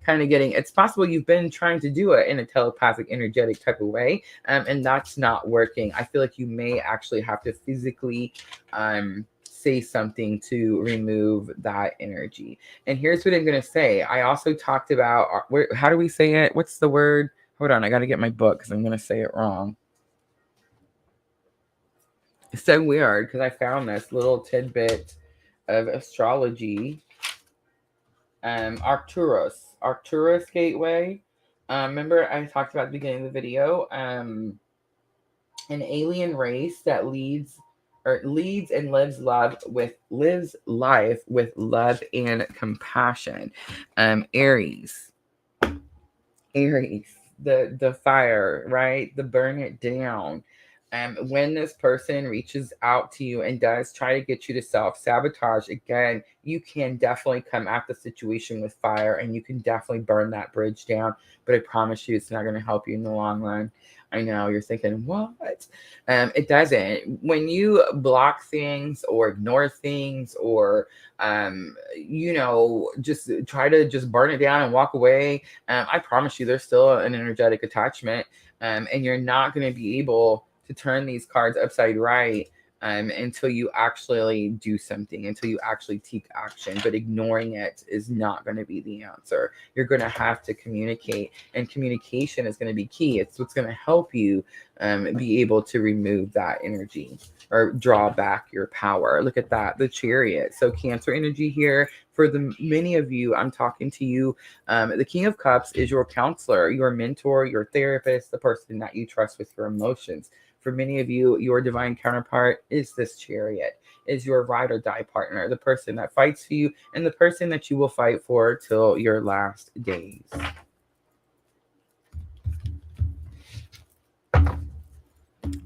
kind of getting. It's possible you've been trying to do it in a telepathic, energetic type of way, and that's not working. I feel like you may actually have to physically say something to remove that energy. And here's what I'm going to say. I also talked about, how do we say it? What's the word? Hold on. I got to get my book because I'm going to say it wrong. It's so weird because I found this little tidbit of astrology. Arcturus gateway. Remember I talked about at the beginning of the video, an alien race that leads and lives life with love and compassion. Aries, the fire, right? The burn it down. When this person reaches out to you and does try to get you to self-sabotage, again, you can definitely come at the situation with fire and you can definitely burn that bridge down. But I promise you, it's not going to help you in the long run. I know you're thinking, what? It doesn't. When you block things or ignore things or, just try to just burn it down and walk away, I promise you there's still an energetic attachment, and you're not going to be able to turn these cards upside right until you actually do something, until you actually take action. But ignoring it is not going to be the answer. You're going to have to communicate, and communication is going to be key. It's what's going to help you be able to remove that energy or draw back your power. Look at that, the Chariot. So Cancer energy here. For the many of you, I'm talking to you. The King of Cups is your counselor, your mentor, your therapist, the person that you trust with your emotions. For many of you, your divine counterpart is this Chariot, is your ride or die partner, the person that fights for you and the person that you will fight for till your last days.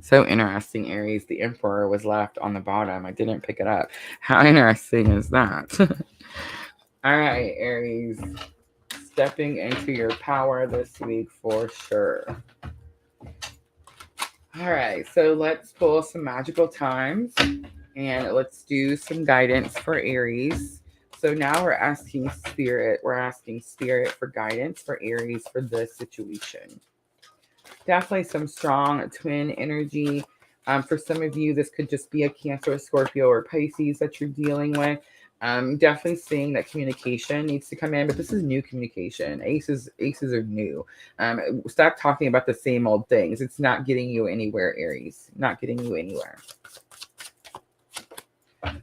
So interesting, Aries. The Emperor was left on the bottom. I didn't pick it up. How interesting is that? All right, Aries. Stepping into your power this week for sure. All right, so let's pull some magical times and let's do some guidance for Aries. So now we're asking Spirit for guidance for Aries for this situation. Definitely some strong twin energy. For some of you, this could just be a Cancer, Scorpio, or Pisces that you're dealing with. Definitely seeing that communication needs to come in, but this is new communication. Aces are new. Stop talking about the same old things. It's not getting you anywhere, Aries. Not getting you anywhere.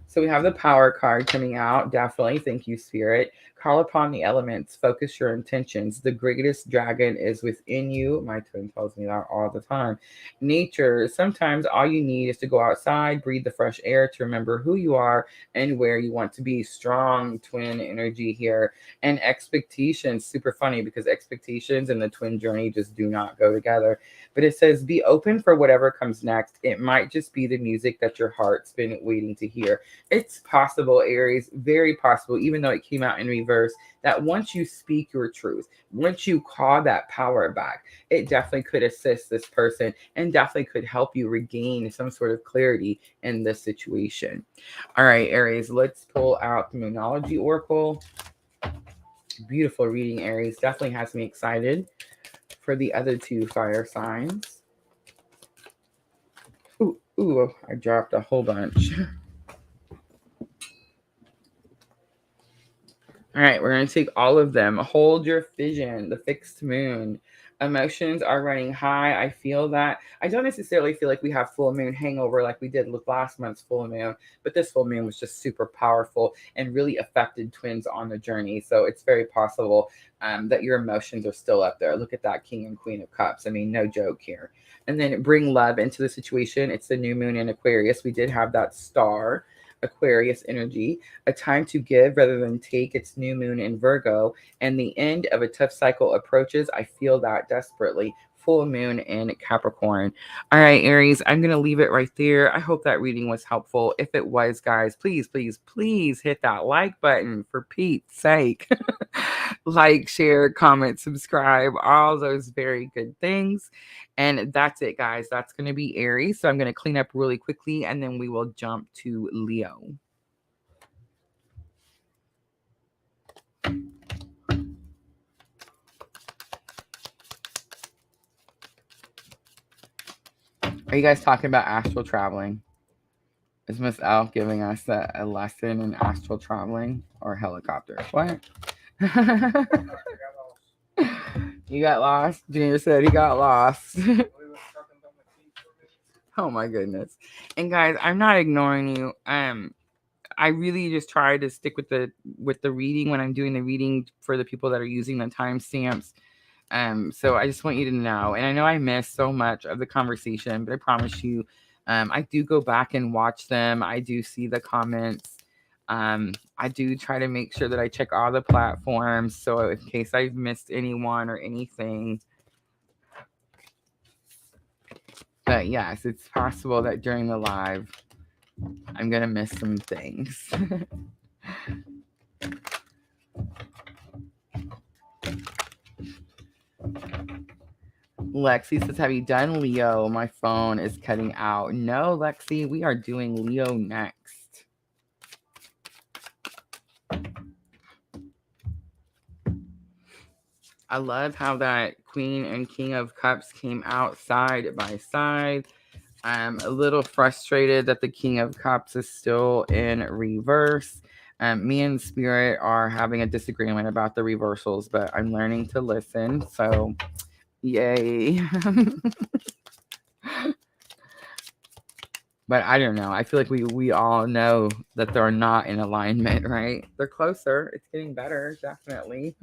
So we have the Power card coming out. Definitely. Thank you, Spirit. Call upon the elements. Focus your intentions. The greatest dragon is within you. My twin tells me that all the time. Nature. Sometimes all you need is to go outside, breathe the fresh air to remember who you are and where you want to be. Strong twin energy here. And expectations. Super funny because expectations and the twin journey just do not go together. But it says be open for whatever comes next. It might just be the music that your heart's been waiting to hear. It's possible, Aries, very possible, even though it came out in reverse, that once you speak your truth, once you call that power back, it definitely could assist this person and definitely could help you regain some sort of clarity in this situation. All right, Aries, let's pull out the Moonology Oracle. Beautiful reading, Aries. Definitely has me excited for the other two fire signs. Ooh, I dropped a whole bunch. All right, we're going to take all of them. Hold your vision, the fixed moon. Emotions are running high. I feel that. I don't necessarily feel like we have full moon hangover like we did with last month's full moon, but this full moon was just super powerful and really affected twins on the journey. So it's very possible that your emotions are still up there. Look at that King and Queen of Cups. I mean, no joke here. And then bring love into the situation. It's the new moon in Aquarius. We did have that star. Aquarius energy, a time to give rather than take. It's new moon in Virgo, and the end of a tough cycle approaches. I feel that desperately. Full moon in Capricorn. All right, Aries, I'm going to leave it right there. I hope that reading was helpful. If it was, guys, please, please, please hit that like button for Pete's sake. Like, share, comment, subscribe, all those very good things. And that's it, guys. That's going to be Aries. So I'm going to clean up really quickly and then we will jump to Leo. Are you guys talking about astral traveling? Is Miss L giving us a lesson in astral traveling or helicopters? What? You got lost? Junior said he got lost. Oh my goodness. And guys, I'm not ignoring you. I really just try to stick with the reading when I'm doing the reading for the people that are using the timestamps. So I just want you to know, and I know I missed so much of the conversation, but I promise you, I do go back and watch them. I do see the comments. I do try to make sure that I check all the platforms. So in case I've missed anyone or anything. But yes, it's possible that during the live, I'm going to miss some things. Lexi says, have you done Leo? My phone is cutting out. No, Lexi, we are doing Leo next. I love how that Queen and King of Cups came out side by side. I'm a little frustrated that the King of Cups is still in reverse. Me and Spirit are having a disagreement about the reversals, but I'm learning to listen. So, yay. But I don't know. I feel like we all know that they're not in alignment, right? They're closer. It's getting better, definitely.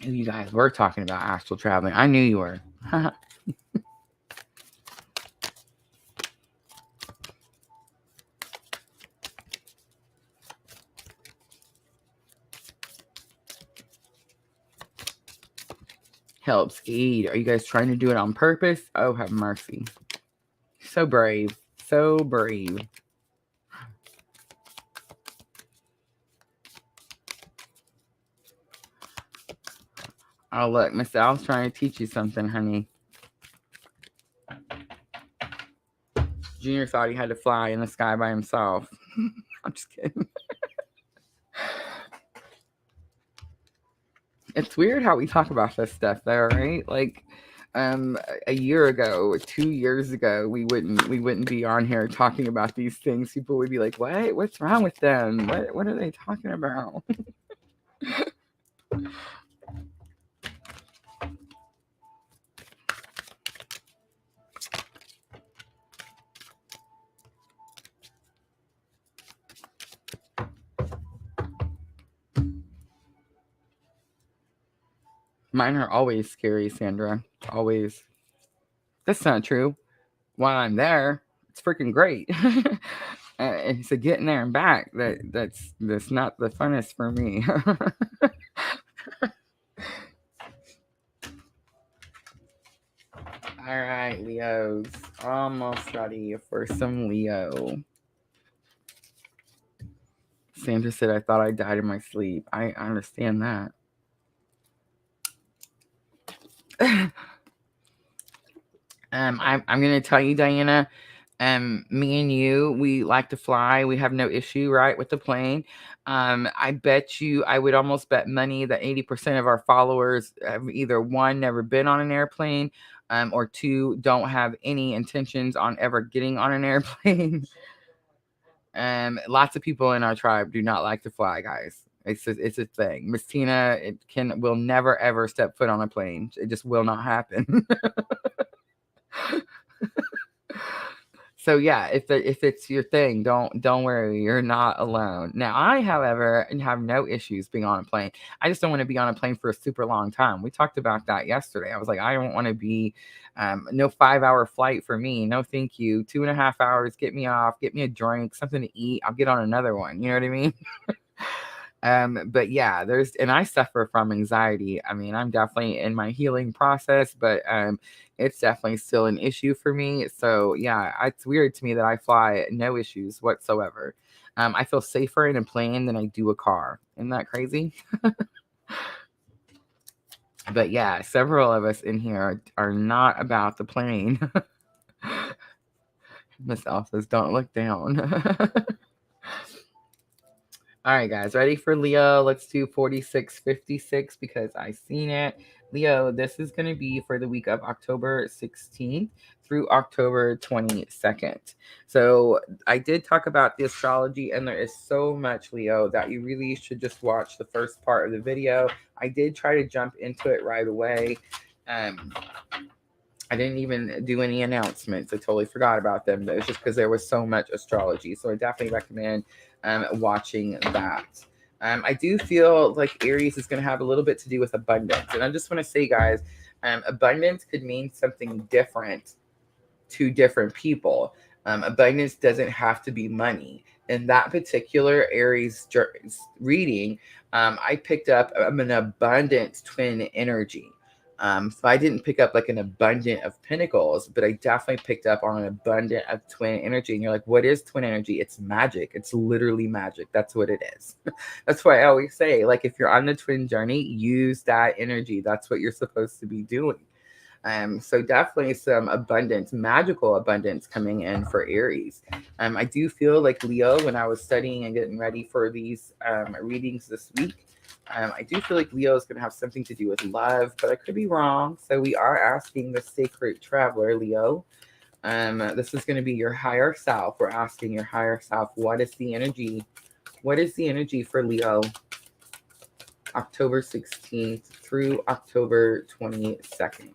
You guys were talking about astral traveling. I knew you were. helps aid. Are you guys trying to do it on purpose? Oh, have mercy. So brave. So brave. Oh, look, Miss Al's trying to teach you something, honey. Junior thought he had to fly in the sky by himself. I'm just kidding. It's weird how we talk about this stuff, though, right? Like, a year ago, 2 years ago, we wouldn't be on here talking about these things. People would be like, "What? What's wrong with them? What are they talking about?" Mine are always scary, Sandra. Always. That's not true. While I'm there, it's freaking great. It's a getting there and back that's not the funnest for me. All right, Leos, almost ready for some Leo. Sandra said, "I thought I died in my sleep." I understand that. I'm gonna tell you, Diana. Me and you, we like to fly. We have no issue, right, with the plane. I bet you, I would almost bet money that 80% of our followers have either one, never been on an airplane, or two, don't have any intentions on ever getting on an airplane. Lots of people in our tribe do not like to fly, guys. It's a thing. Miss Tina, will never ever step foot on a plane. It just will not happen. So yeah, if it's your thing, don't worry, you're not alone. Now, I, however, have no issues being on a plane. I just don't want to be on a plane for a super long time. We talked about that yesterday. I was like, I don't want to be no 5-hour flight for me. No, thank you. 2.5 hours, get me off, get me a drink, something to eat. I'll get on another one. You know what I mean? But yeah, and I suffer from anxiety. I mean, I'm definitely in my healing process, but it's definitely still an issue for me. So yeah, it's weird to me that I fly no issues whatsoever. I feel safer in a plane than I do a car. Isn't that crazy? But yeah, several of us in here are not about the plane. Miss Al says, "Don't look down." All right, guys, ready for Leo? Let's do 4656 because I seen it. Leo, this is going to be for the week of October 16th through October 22nd. So I did talk about the astrology, and there is so much, Leo, that you really should just watch the first part of the video. I did try to jump into it right away. I didn't even do any announcements. I totally forgot about them. But it's just because there was so much astrology. So I definitely recommend watching that. I do feel like Aries is going to have a little bit to do with abundance. And I just want to say, guys, abundance could mean something different to different people. Abundance doesn't have to be money. In that particular Aries reading, I picked up an abundant twin energy. So I didn't pick up like an abundant of pentacles, but I definitely picked up on an abundant of twin energy. And you're like, what is twin energy? It's magic. It's literally magic. That's what it is. That's why I always say, like, if you're on the twin journey, use that energy. That's what you're supposed to be doing. So definitely some abundance, magical abundance coming in for Aries. I do feel like Leo, when I was studying and getting ready for these readings this week, I do feel like Leo is going to have something to do with love, but I could be wrong. So we are asking the sacred traveler, Leo. This is going to be your higher self. We're asking your higher self, what is the energy? What is the energy for Leo? October 16th through October 22nd.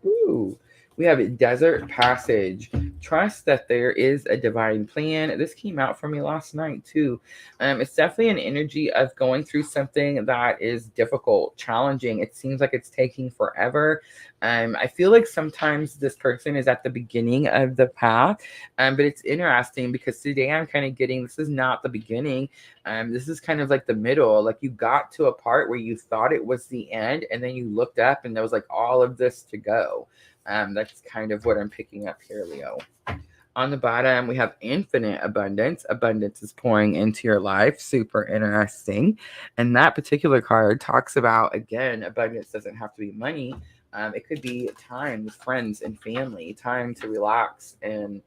Ooh, we have a desert passage. trust that there is a divine plan. This came out for me last night too. It's definitely an energy of going through something that is difficult, challenging. It seems like it's taking forever. I feel like sometimes this person is at the beginning of the path, but it's interesting because today I'm kind of getting this is not the beginning. This is kind of like the middle. Like you got to a part where you thought it was the end, and then you looked up and there was like all of this to go. That's kind of what I'm picking up here, Leo. On the bottom, we have infinite abundance. Abundance is pouring into your life. Super interesting. And that particular card talks about, again, abundance doesn't have to be money. It could be time with friends and family, time to relax and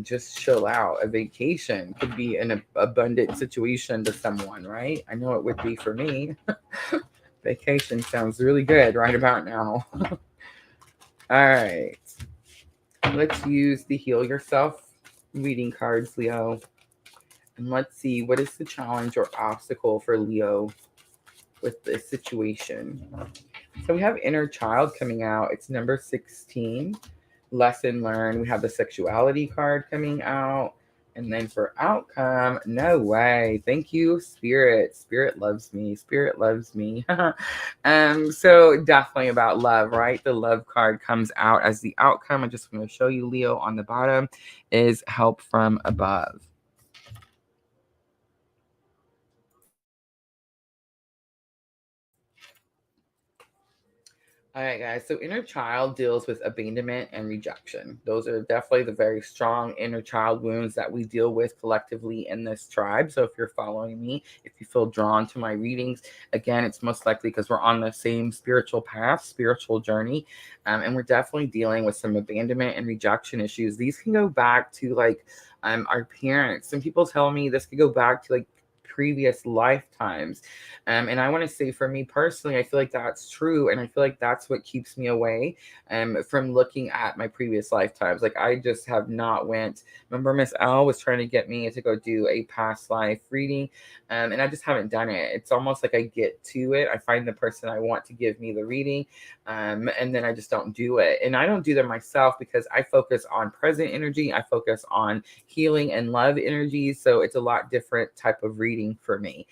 just chill out. A vacation could be an abundant situation to someone, right? I know it would be for me. Vacation sounds really good right about now. All right. Let's use the Heal Yourself reading cards, Leo. And let's see, what is the challenge or obstacle for Leo with this situation? So we have Inner Child coming out. It's number 16. Lesson learned. We have the Sexuality card coming out. And then for outcome, no way. Thank you, Spirit. Spirit loves me. Spirit loves me. So definitely about love, right? The love card comes out as the outcome. I just want to show you, Leo, on the bottom is help from above. All right, guys. So inner child deals with abandonment and rejection. Those are definitely the very strong inner child wounds that we deal with collectively in this tribe. So if you're following me, if you feel drawn to my readings, again, it's most likely because we're on the same spiritual path, spiritual journey. And we're definitely dealing with some abandonment and rejection issues. These can go back to like our parents. Some people tell me this could go back to like previous lifetimes. And I want to say for me personally, I feel like that's true. And I feel like that's what keeps me away from looking at my previous lifetimes. Like I just have not went. Remember Miss L was trying to get me to go do a past life reading. And I just haven't done it. It's almost like I get to it. I find the person I want to give me the reading. And then I just don't do it. And I don't do them myself because I focus on present energy. I focus on healing and love energies. So it's a lot different type of reading for me.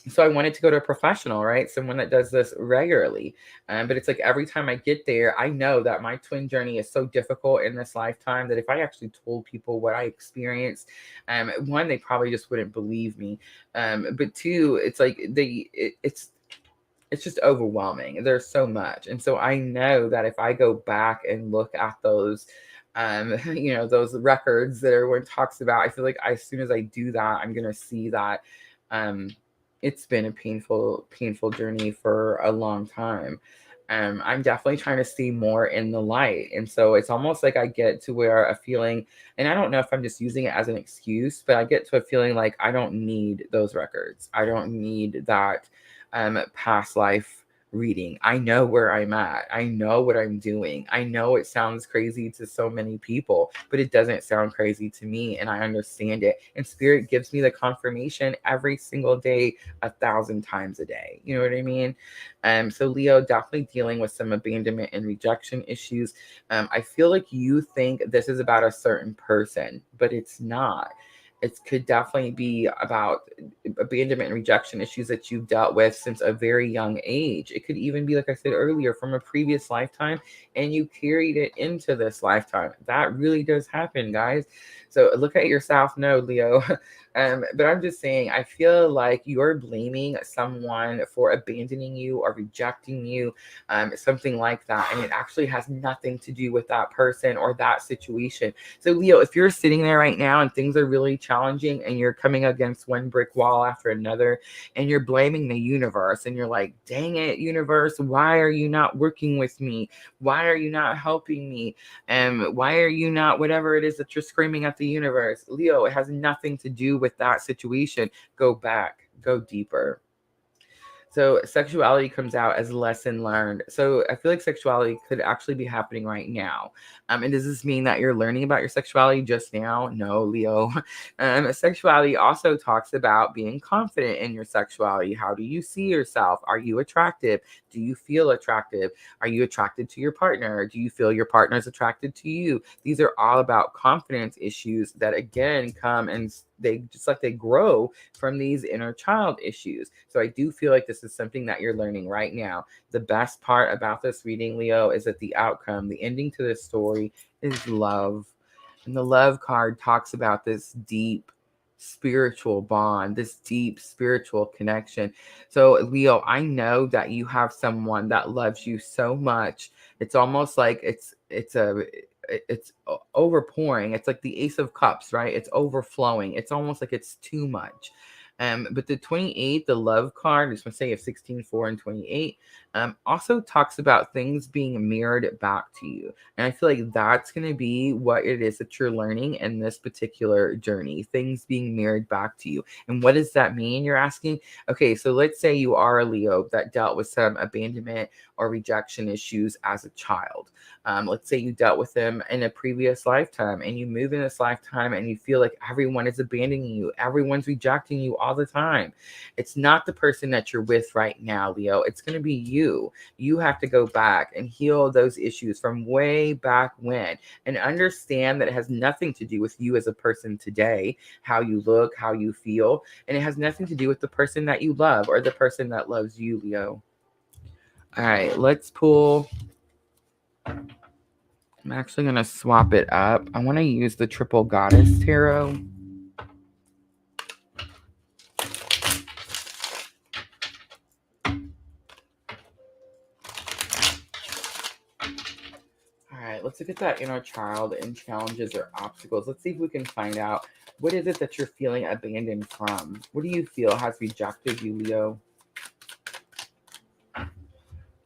So I wanted to go to a professional, right? Someone that does this regularly. But it's like every time I get there, I know that my twin journey is so difficult in this lifetime that if I actually told people what I experienced, one, they probably just wouldn't believe me. But two, it's like it's just overwhelming. There's so much. And so I know that if I go back and look at those those records that everyone talks about, I feel like as soon as I do that, I'm gonna see that it's been a painful journey for a long time. I'm definitely trying to see more in the light. And so it's almost like I get to where a feeling, and I don't know if I'm just using it as an excuse, but I get to a feeling like I don't need those records. I don't need that past life reading. I know where I'm at. I know what I'm doing. I know it sounds crazy to so many people, but it doesn't sound crazy to me. And I understand it. And Spirit gives me the confirmation every single day, 1,000 times a day. You know what I mean? So Leo, definitely dealing with some abandonment and rejection issues. I feel like you think this is about a certain person, but it's not. It could definitely be about abandonment and rejection issues that you've dealt with since a very young age. It could even be, like I said earlier, from a previous lifetime and you carried it into this lifetime. That really does happen, guys. So look at yourself. No, Leo. But I'm just saying, I feel like you're blaming someone for abandoning you or rejecting you, something like that. And it actually has nothing to do with that person or that situation. So Leo, if you're sitting there right now and things are really challenging and you're coming against one brick wall after another and you're blaming the universe and you're like, dang it, universe, why are you not working with me? Why are you not helping me? Why are you not whatever it is that you're screaming at the universe? Leo, it has nothing to do with that situation. Go back, go deeper. So sexuality comes out as lesson learned. So I feel like sexuality could actually be happening right now. And does this mean that you're learning about your sexuality just now? No, Leo. Sexuality also talks about being confident in your sexuality. How do you see yourself? Are you attractive? Do you feel attractive? Are you attracted to your partner? Do you feel your partner is attracted to you? These are all about confidence issues that again come and they just like they grow from these inner child issues. So I do feel like this is something that you're learning right now. The best part about this reading, Leo, is that the outcome, the ending to this story is love. And the love card talks about this deep spiritual bond, this deep spiritual connection. So, Leo, I know that you have someone that loves you so much. It's almost like it's overpouring. It's like the Ace of Cups, right? It's overflowing. It's almost like it's too much. But the 28, the love card, just want to say of 16, 4, and 28, also talks about things being mirrored back to you. And I feel like that's going to be what it is that you're learning in this particular journey, things being mirrored back to you. And what does that mean? You're asking, okay, so let's say you are a Leo that dealt with some abandonment or rejection issues as a child. Let's say you dealt with them in a previous lifetime and you move in this lifetime and you feel like everyone is abandoning you, everyone's rejecting you all the time. It's not the person that you're with right now, Leo. It's going to be you. You have to go back and heal those issues from way back when and understand that it has nothing to do with you as a person today, how you look, how you feel, and it has nothing to do with the person that you love or the person that loves you, Leo. All right, let's pull. I'm actually going to swap it up. I want to use the Triple Goddess Tarot. All right, let's look at that inner child and challenges or obstacles. Let's see if we can find out what is it that you're feeling abandoned from? What do you feel has rejected you, Leo?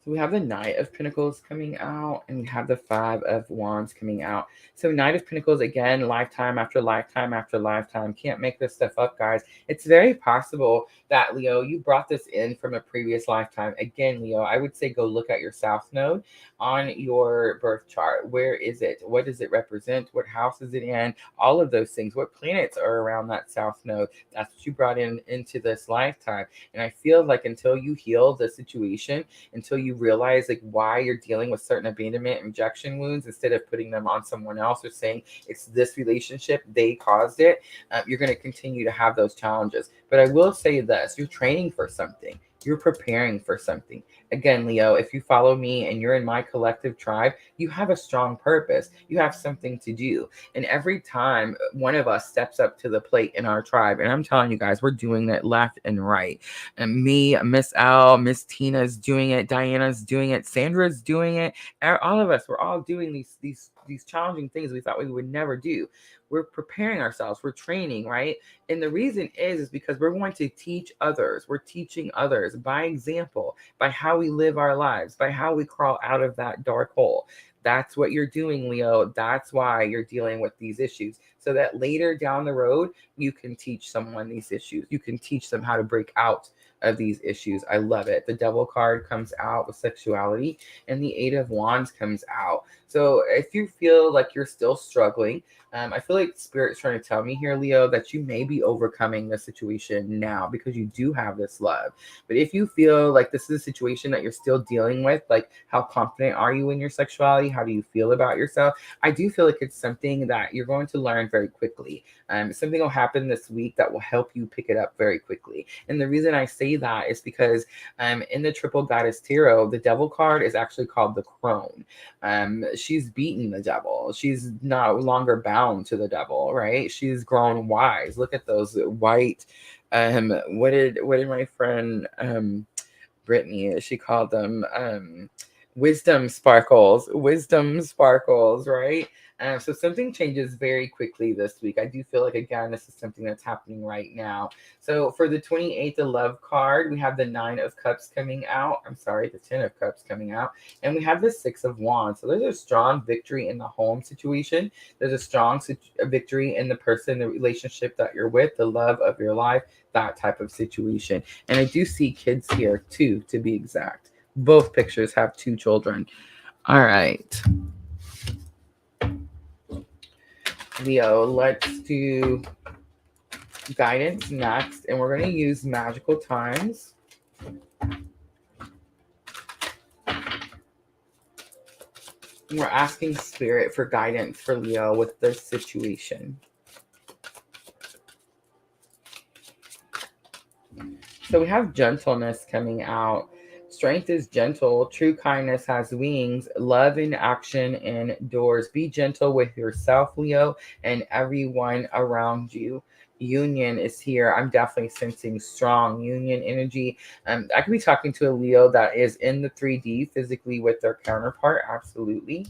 So we have the Knight of Pentacles coming out, and we have the Five of Wands coming out. So Knight of Pentacles, again, lifetime after lifetime after lifetime. Can't make this stuff up, guys. It's very possible that, Leo, you brought this in from a previous lifetime. Again, Leo, I would say go look at your South Node on your birth chart. Where is it? What does it represent? What house is it in? All of those things. What planets are around that South Node? That's what you brought into this lifetime. And I feel like until you heal the situation, until you realize like why you're dealing with certain abandonment and rejection wounds instead of putting them on someone else or saying it's this relationship, they caused it, you're going to continue to have those challenges. But I will say this, you're training for something. You're preparing for something. Again, Leo, if you follow me and you're in my collective tribe, you have a strong purpose. You have something to do. And every time one of us steps up to the plate in our tribe, and I'm telling you guys, we're doing it left and right. And me, Miss L, Miss Tina's doing it, Diana's doing it, Sandra's doing it. All of us, we're all doing these challenging things we thought we would never do. We're preparing ourselves, we're training, right? And the reason is because we're going to teach others. We're teaching others by example, by how we live our lives, by how we crawl out of that dark hole. That's what you're doing, Leo. That's why you're dealing with these issues. So that later down the road, you can teach someone these issues. You can teach them how to break out of these issues. I love it. The Devil card comes out with sexuality, and the Eight of Wands comes out. So if you feel like you're still struggling, I feel like Spirit's trying to tell me here, Leo, that you may be overcoming the situation now because you do have this love. But if you feel like this is a situation that you're still dealing with, like how confident are you in your sexuality? How do you feel about yourself? I do feel like it's something that you're going to learn very quickly. Something will happen this week that will help you pick it up very quickly. And the reason I say that is because in the Triple Goddess Tarot, the Devil card is actually called the Crone. She's beaten the devil. She's no longer bound to the devil, right? She's grown wise. Look at those white. What did my friend Brittany? She called them wisdom sparkles, right? So something changes very quickly this week. I do feel like, again, this is something that's happening right now. So for the 28th of love card, we have the 9 of cups coming out. I'm sorry, the 10 of cups coming out. And we have the 6 of wands. So there's a strong victory in the home situation. There's a strong victory in the person, the relationship that you're with, the love of your life, that type of situation. And I do see kids here too, to be exact. Both pictures have 2 children. All right. Leo, let's do guidance next. And we're going to use magical times. We're asking spirit for guidance for Leo with this situation. So we have gentleness coming out. Strength is gentle. True kindness has wings. Love in action endures. Be gentle with yourself, Leo, and everyone around you. Union is here. I'm definitely sensing strong union energy. I could be talking to a Leo that is in the 3D physically with their counterpart. Absolutely.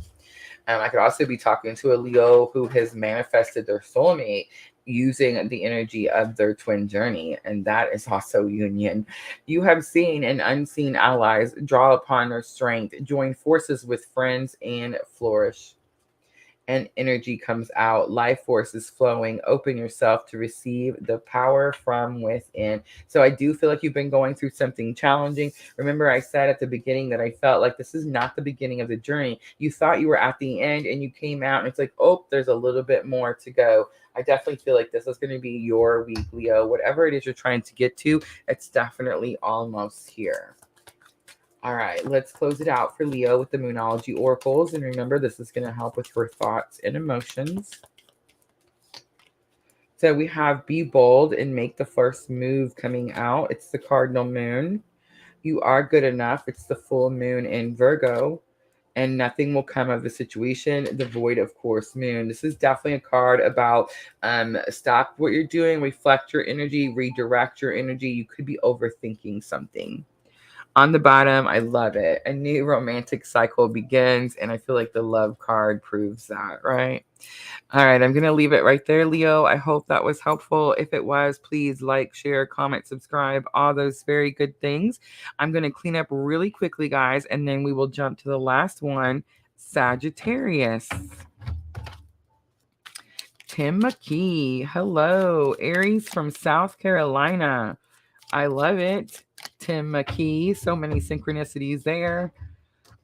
I could also be talking to a Leo who has manifested their soulmate using the energy of their twin journey, and that is also union. You have seen and unseen allies draw upon their strength, join forces with friends, and flourish. And energy comes out. Life force is flowing. Open yourself to receive the power from within. So I do feel like you've been going through something challenging. Remember, I said at the beginning that I felt like this is not the beginning of the journey. You thought you were at the end and you came out and it's like, oh, there's a little bit more to go. I definitely feel like this is going to be your week, Leo. Whatever it is you're trying to get to, it's definitely almost here. All right, let's close it out for Leo with the Moonology Oracles. And remember, this is going to help with your thoughts and emotions. So we have Be Bold and Make the First Move coming out. It's the Cardinal Moon. You are good enough. It's the full moon in Virgo. And nothing will come of the situation, the void of course moon. This is definitely a card about stop what you're doing, reflect your energy, redirect your energy. You could be overthinking something. On the bottom, I love it. A new romantic cycle begins, and I feel like the love card proves that, right? All right, I'm going to leave it right there, Leo. I hope that was helpful. If it was, please like, share, comment, subscribe, all those very good things. I'm going to clean up really quickly, guys, and then we will jump to the last one, Sagittarius. Tim McKee. Hello, Aries from South Carolina. I love it. Tim McKee. So many synchronicities there.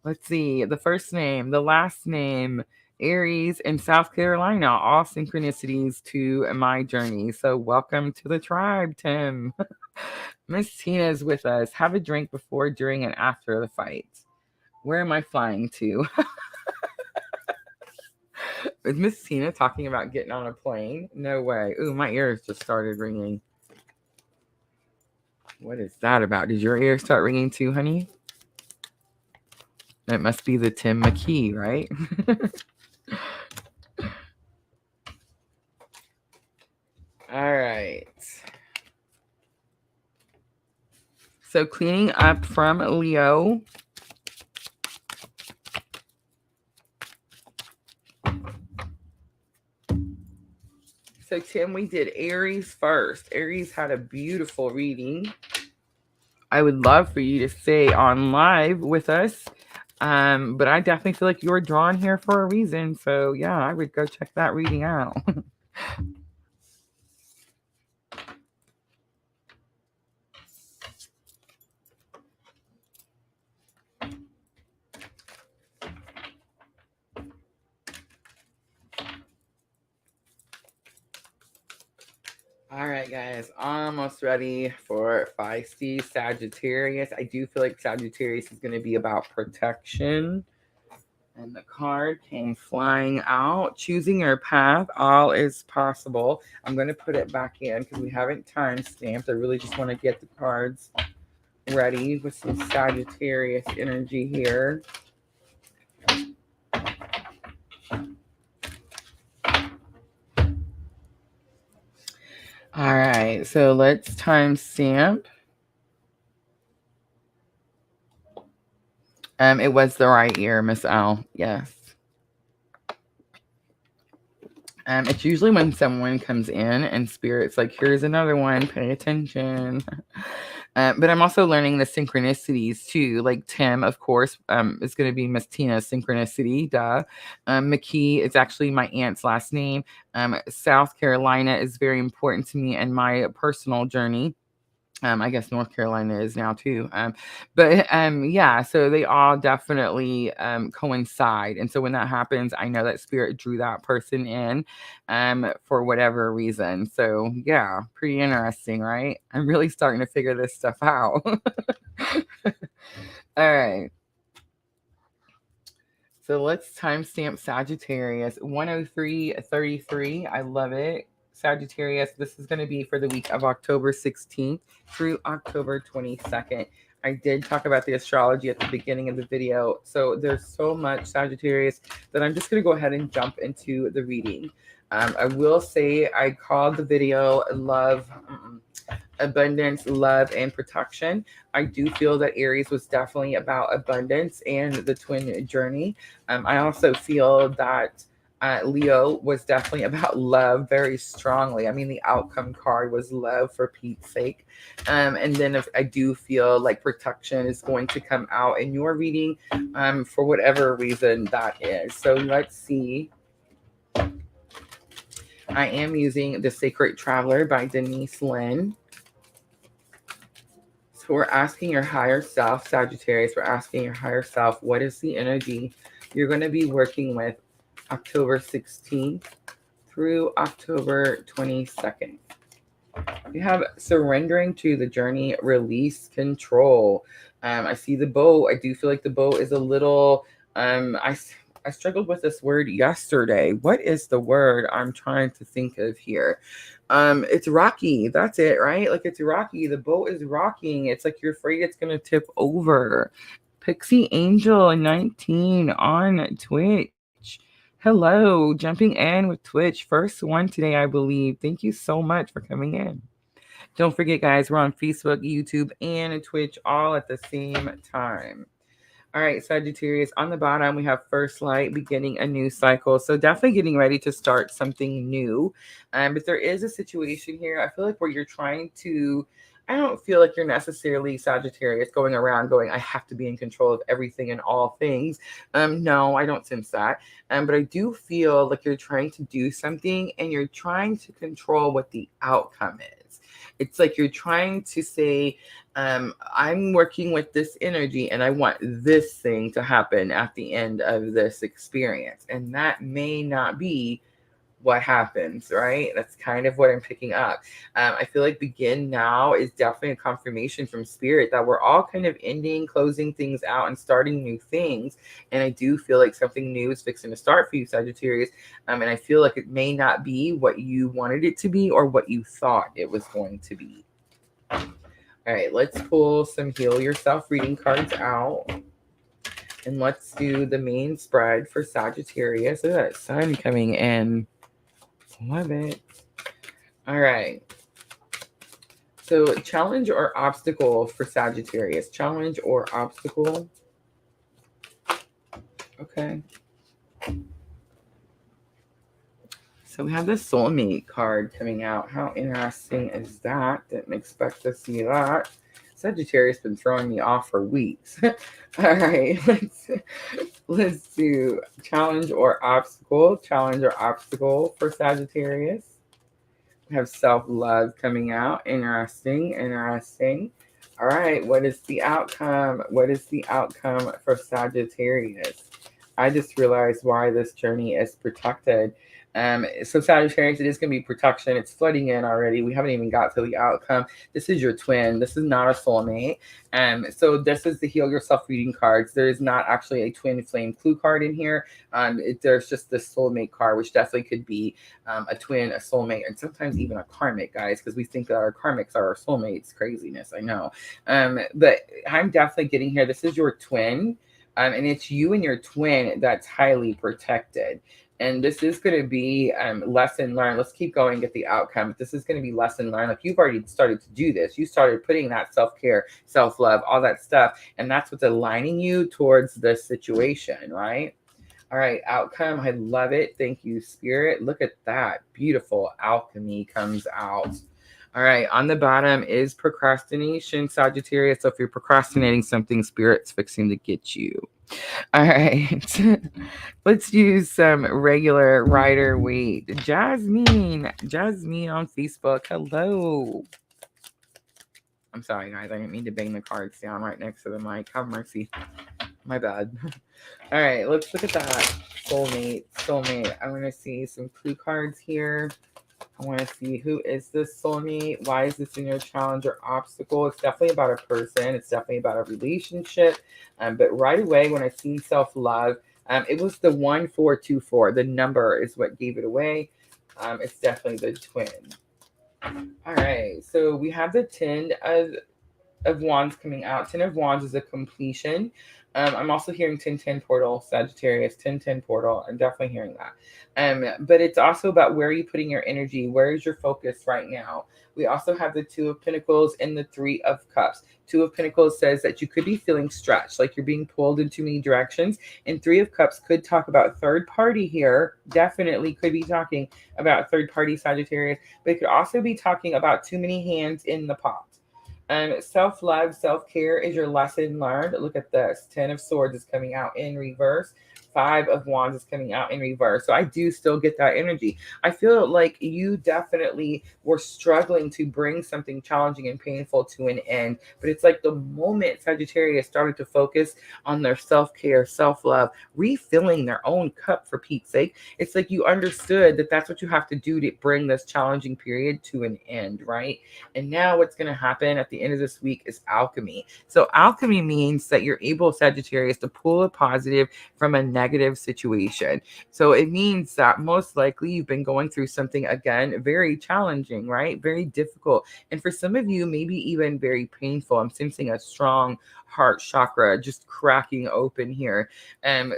Let's see. The first name, the last name, Aries in South Carolina. All synchronicities to my journey. So welcome to the tribe, Tim. Miss Tina's with us. Have a drink before, during, and after the fight. Where am I flying to? Is Miss Tina talking about getting on a plane? No way. Ooh, my ears just started ringing. What is that about? Did your ears start ringing too, honey? That must be the Tim McKee, right? All right. So cleaning up from Leo. So Tim, we did Aries first. Aries had a beautiful reading. I would love for you to stay on live with us. But I definitely feel like you were drawn here for a reason. So yeah, I would go check that reading out. All right, guys, almost ready for feisty Sagittarius. I do feel like Sagittarius is going to be about protection. And the card came flying out. Choosing your path, all is possible. I'm going to put it back in because we haven't time stamped. I really just want to get the cards ready with some Sagittarius energy here. All right, so let's time stamp. It was the right ear, Miss L. Yes. It's usually when someone comes in and spirit's like, here's another one, pay attention. But I'm also learning the synchronicities too. Like Tim, of course, is going to be Miss Tina's synchronicity. Duh. McKee is actually my aunt's last name. South Carolina is very important to me in my personal journey. I guess North Carolina is now too. But yeah, so they all definitely coincide. And so when that happens, I know that spirit drew that person in for whatever reason. So yeah, pretty interesting, right? I'm really starting to figure this stuff out. All right. So let's timestamp Sagittarius 103:33. I love it. Sagittarius, this is going to be for the week of October 16th through October 22nd. I did talk about the astrology at the beginning of the video. So there's so much Sagittarius that I'm just going to go ahead and jump into the reading. I will say I called the video Love, Abundance, Love, and Protection. I do feel that Aries was definitely about abundance and the twin journey. I also feel that Leo was definitely about love very strongly. I mean, the outcome card was love, for Pete's sake. And then if I do feel like protection is going to come out in your reading for whatever reason that is. So let's see. I am using The Sacred Traveler by Denise Lynn. So we're asking your higher self, Sagittarius, we're asking your higher self, what is the energy you're going to be working with October 16th through October 22nd? We have surrendering to the journey, release, control. I see the boat. I do feel like the boat is a little, I struggled with this word yesterday. What is the word I'm trying to think of here? It's rocky. That's it, right? Like it's rocky. The boat is rocking. It's like you're afraid it's gonna tip over. Pixie Angel 19 on Twitch. Hello, jumping in with Twitch. First one today, I believe. Thank you so much for coming in. Don't forget, guys, we're on Facebook, YouTube, and Twitch all at the same time. All right, Sagittarius, on the bottom, we have first light, beginning a new cycle. So definitely getting ready to start something new. But there is a situation here, I feel like, where you're trying to, I don't feel like you're necessarily Sagittarius going around going, I have to be in control of everything and all things. No, I don't sense that. But I do feel like you're trying to do something and you're trying to control what the outcome is. It's like you're trying to say, I'm working with this energy and I want this thing to happen at the end of this experience. And that may not be what happens, right? That's kind of what I'm picking up. I feel like begin now is definitely a confirmation from spirit that we're all kind of ending, closing things out and starting new things. And I do feel like something new is fixing to start for you, Sagittarius. And I feel like it may not be what you wanted it to be or what you thought it was going to be. All right, let's pull some Heal Yourself reading cards out. And let's do the main spread for Sagittarius. Look at that sun coming in. Love it. All right. So challenge or obstacle for Sagittarius. Challenge or obstacle. Okay. So we have the soulmate card coming out. How interesting is that? Didn't expect to see that. Sagittarius been throwing me off for weeks. All right, let's do challenge or obstacle. Challenge or obstacle for Sagittarius. We have self-love coming out. Interesting. All right, what is the outcome? What is the outcome for Sagittarius? I just realized why this journey is protected. So Sagittarius, it is going to be protection. It's flooding in already. We haven't even got to the outcome. This is your twin. This is not a soulmate. So this is the Heal Yourself reading cards. There is not actually a twin flame clue card in here. There's just the soulmate card, which definitely could be a twin, a soulmate, and sometimes even a karmic, guys, because we think that our karmics are our soulmates. Craziness, I know. But I'm definitely getting here. This is your twin. And it's you and your twin that's highly protected. And this is going to be lesson learned. Let's keep going, get the outcome. This is going to be lesson learned. Like, you've already started to do this. You started putting that self-care, self-love, all that stuff. And that's what's aligning you towards this situation, right? All right, outcome. I love it. Thank you, Spirit. Look at that. Beautiful alchemy comes out. All right, on the bottom is procrastination, Sagittarius. So if you're procrastinating something, Spirit's fixing to get you. All right. Let's use some regular Rider Waite. Jasmine on Facebook. Hello. I'm sorry, guys. I didn't mean to bang the cards down right next to the mic. Have mercy. My bad. All right, let's look at that. Soulmate. I want to see some clue cards here. I want to see, who is this soulmate? Why is this in your challenge or obstacle? It's definitely about a person. It's definitely about a relationship. But right away, when I see self-love, it was the 1424. The number is what gave it away. It's definitely the twin. All right. So we have the 10 of Wands coming out. 10 of Wands is a completion. I'm also hearing 10-10 portal, Sagittarius, 10-10 portal. I'm definitely hearing that. But it's also about, where are you putting your energy? Where is your focus right now? We also have the 2 of Pentacles and the 3 of Cups. 2 of Pentacles says that you could be feeling stretched, like you're being pulled in too many directions. And 3 of Cups could talk about third party here. Definitely could be talking about third party, Sagittarius. But it could also be talking about too many hands in the pot. Self-love, self-care is your lesson learned. Look at this. 10 of Swords is coming out in reverse. 5 of Wands is coming out in reverse. So I do still get that energy. I feel like you definitely were struggling to bring something challenging and painful to an end. But it's like the moment Sagittarius started to focus on their self-care, self-love, refilling their own cup, for Pete's sake, it's like you understood that that's what you have to do to bring this challenging period to an end, right? And now what's going to happen at the end of this week is alchemy. So alchemy means that you're able, Sagittarius, to pull a positive from a negative situation. So it means that most likely you've been going through something, again, very challenging, right? Very difficult. And for some of you, maybe even very painful. I'm sensing a strong heart chakra just cracking open here.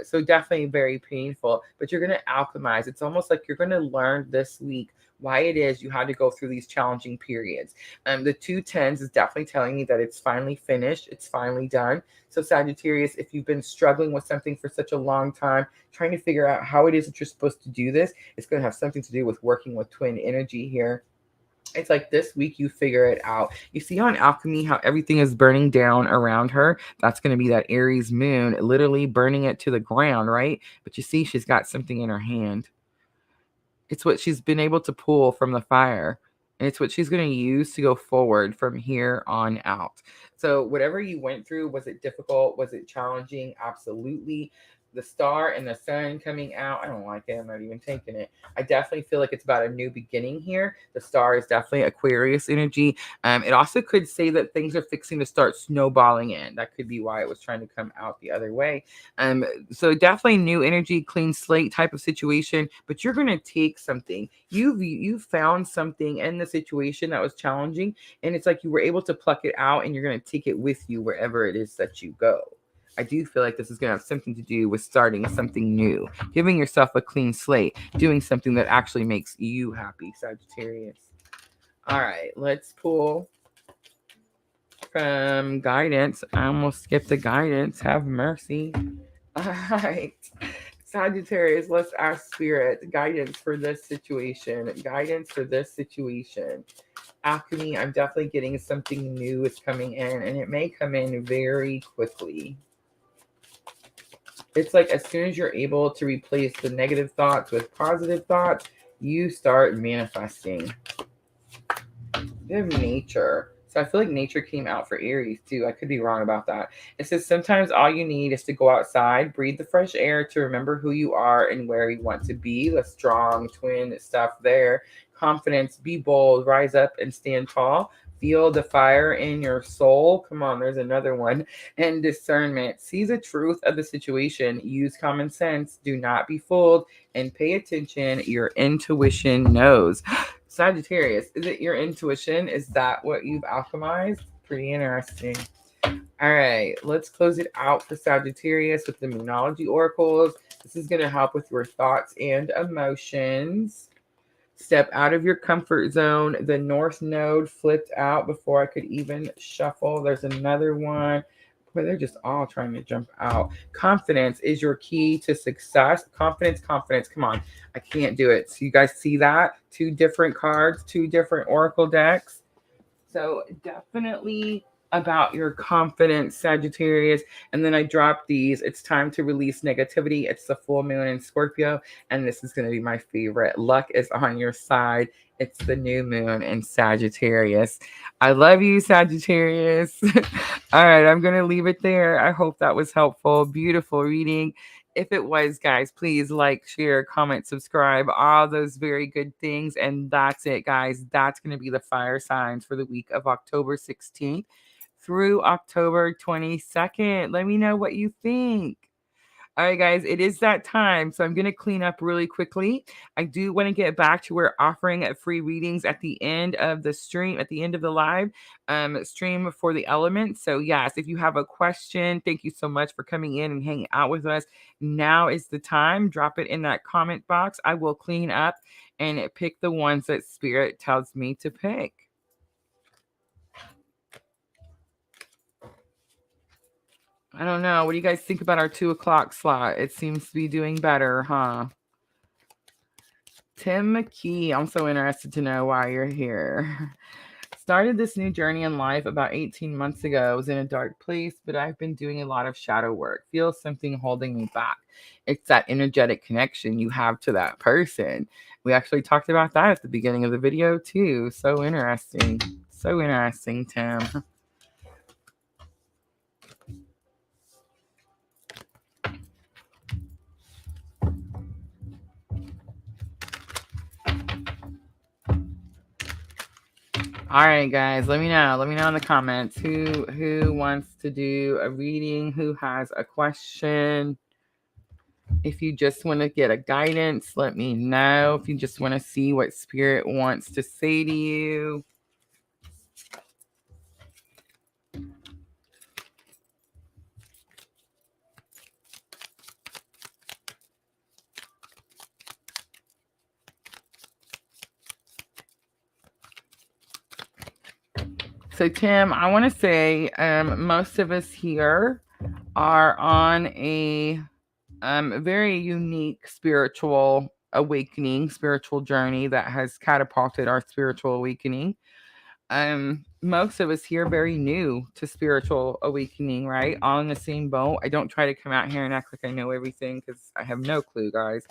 So definitely very painful, but you're going to alchemize. It's almost like you're going to learn this week why it is you had to go through these challenging periods. The 2 10s is definitely telling me that it's finally finished. It's finally done. So Sagittarius, if you've been struggling with something for such a long time, trying to figure out how it is that you're supposed to do this, it's going to have something to do with working with twin energy here. It's like this week you figure it out. You see on alchemy how everything is burning down around her? That's going to be that Aries moon, literally burning it to the ground, right? But you see she's got something in her hand. It's what she's been able to pull from the fire. And it's what she's going to use to go forward from here on out. So whatever you went through, was it difficult? Was it challenging? Absolutely. The star and the sun coming out, I don't like it. I'm not even taking it. I definitely feel like it's about a new beginning here. The star is definitely Aquarius energy. It also could say that things are fixing to start snowballing in. That could be why it was trying to come out the other way. So definitely new energy, clean slate type of situation. But you're going to take something. You've found something in the situation that was challenging, and it's like you were able to pluck it out, and you're going to take it with you wherever it is that you go. I do feel like this is going to have something to do with starting something new, giving yourself a clean slate, doing something that actually makes you happy, Sagittarius. All right, let's pull from guidance. I almost skipped the guidance. Have mercy. All right, Sagittarius, let's ask Spirit guidance for this situation. Guidance for this situation. Alchemy, I'm definitely getting something new is coming in, and it may come in very quickly. It's like as soon as you're able to replace the negative thoughts with positive thoughts, you start manifesting. You have nature. So I feel like nature came out for Aries too. I could be wrong about that. It says sometimes all you need is to go outside, breathe the fresh air to remember who you are and where you want to be. The strong twin stuff there. Confidence, be bold, rise up and stand tall. Feel the fire in your soul. Come on, there's another one. And discernment. See the truth of the situation. Use common sense. Do not be fooled. And pay attention. Your intuition knows. Sagittarius, is it your intuition? Is that what you've alchemized? Pretty interesting. All right, let's close it out for Sagittarius with the Moonology Oracles. This is going to help with your thoughts and emotions. Step out of your comfort zone. The North Node flipped out before I could even shuffle. There's another one. Boy, they're just all trying to jump out. Confidence is your key to success. Confidence, confidence. Come on. I can't do it. So you guys see that? 2 different cards, 2 different oracle decks. So definitely about your confidence, Sagittarius. And then I dropped these. It's time to release negativity. It's the full moon in Scorpio. And this is going to be my favorite. Luck is on your side. It's the new moon in Sagittarius. I love you, Sagittarius. All right, I'm going to leave it there. I hope that was helpful. Beautiful reading. If it was, guys, please like, share, comment, subscribe, all those very good things. And that's it, guys. That's going to be the fire signs for the week of October 16th through October 22nd. Let me know what you think. All right, guys, it is that time. So I'm going to clean up really quickly. I do want to get back to where offering free readings at the end of the stream, at the end of the live stream for the elements. So yes, if you have a question, thank you so much for coming in and hanging out with us. Now is the time. Drop it in that comment box. I will clean up and pick the ones that Spirit tells me to pick. I don't know. What do you guys think about our 2 o'clock slot? It seems to be doing better, huh? Tim McKee, I'm so interested to know why you're here. Started this new journey in life about 18 months ago. I was in a dark place, but I've been doing a lot of shadow work. Feel something holding me back. It's that energetic connection you have to that person. We actually talked about that at the beginning of the video too. So interesting. So interesting, Tim. All right, guys, let me know. Let me know in the comments who wants to do a reading, who has a question. If you just want to get a guidance, let me know. If you just want to see what Spirit wants to say to you. So, Tim, I want to say most of us here are on a very unique spiritual awakening, spiritual journey that has catapulted our spiritual awakening. Most of us here very new to spiritual awakening, right? All in the same boat. I don't try to come out here and act like I know everything because I have no clue, guys.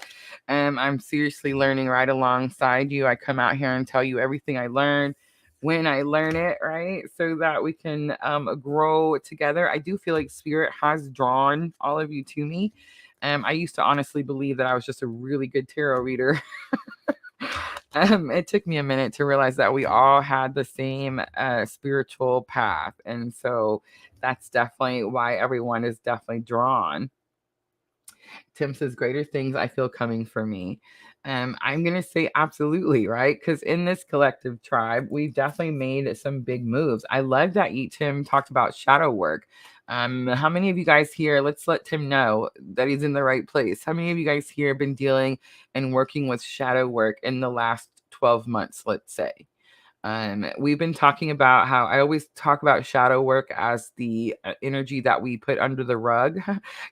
I'm seriously learning right alongside you. I come out here and tell you everything I learned when I learn it, right? So that we can grow together. I do feel like Spirit has drawn all of you to me. I used to honestly believe that I was just a really good tarot reader. It took me a minute to realize that we all had the same spiritual path. And so that's definitely why everyone is definitely drawn. Tim says, greater things I feel coming for me. I'm going to say absolutely, right? Because in this collective tribe, we've definitely made some big moves. I love that Tim talked about shadow work. How many of you guys here, let's let Tim know that he's in the right place. How many of you guys here have been dealing and working with shadow work in the last 12 months, let's say? We've been talking about how I always talk about shadow work as the energy that we put under the rug.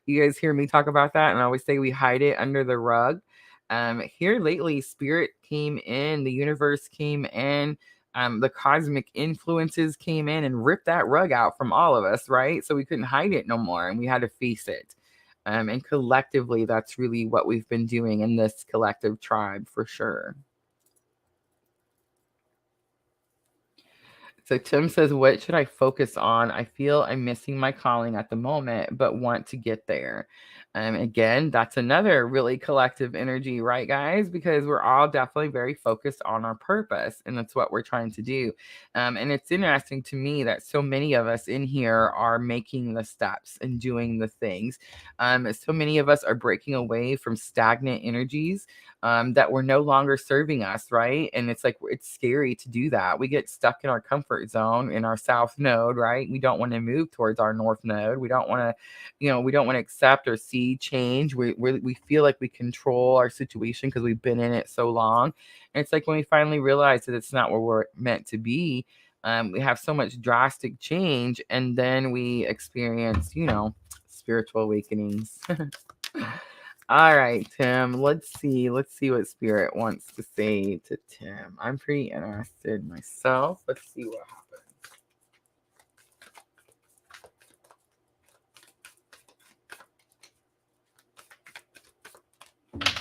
You guys hear me talk about that, and I always say we hide it under the rug. Here lately, Spirit came in, the universe came in, the cosmic influences came in and ripped that rug out from all of us, right? So we couldn't hide it no more, and we had to face it. And collectively, that's really what we've been doing in this collective tribe for sure. So Tim says, what should I focus on? I feel I'm missing my calling at the moment, but want to get there. Again, that's another really collective energy, right, guys? Because we're all definitely very focused on our purpose, and that's what we're trying to do. And it's interesting to me that so many of us in here are making the steps and doing the things. So many of us are breaking away from stagnant energies that were no longer serving us, right? And it's like, it's scary to do that. We get stuck in our comfort comfort zone in our south node, right? We don't want to move towards our north node. We don't want to, we don't want to accept or see change. We feel like we control our situation because we've been in it so long. And it's like when we finally realize that it's not where we're meant to be, we have so much drastic change, and then we experience, spiritual awakenings. All right, Tim, let's see what Spirit wants to say to Tim. I'm pretty interested myself. Let's see what happens.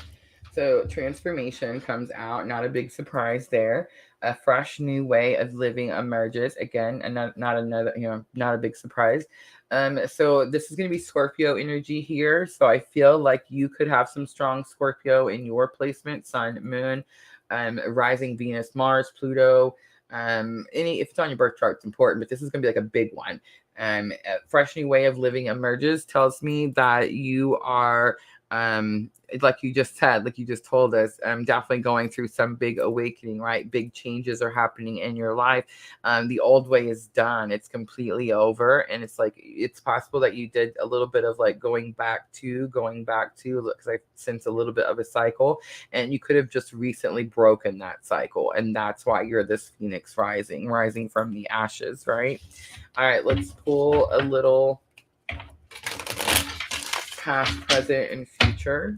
So transformation comes out, not a big surprise there. A fresh new way of living emerges. Again, and not another, not a big surprise. So this is going to be Scorpio energy here. So I feel like you could have some strong Scorpio in your placement, Sun, Moon, rising Venus, Mars, Pluto. If it's on your birth chart, it's important, but this is going to be like a big one. A fresh new way of living emerges tells me that you are like you just said, like you just told us, definitely going through some big awakening, right? Big changes are happening in your life. The old way is done. It's completely over. And it's like, it's possible that you did a little bit of like going back to, because I sense a little bit of a cycle, and you could have just recently broken that cycle. And that's why you're this Phoenix rising from the ashes, right? All right, let's pull a little past, present, and future.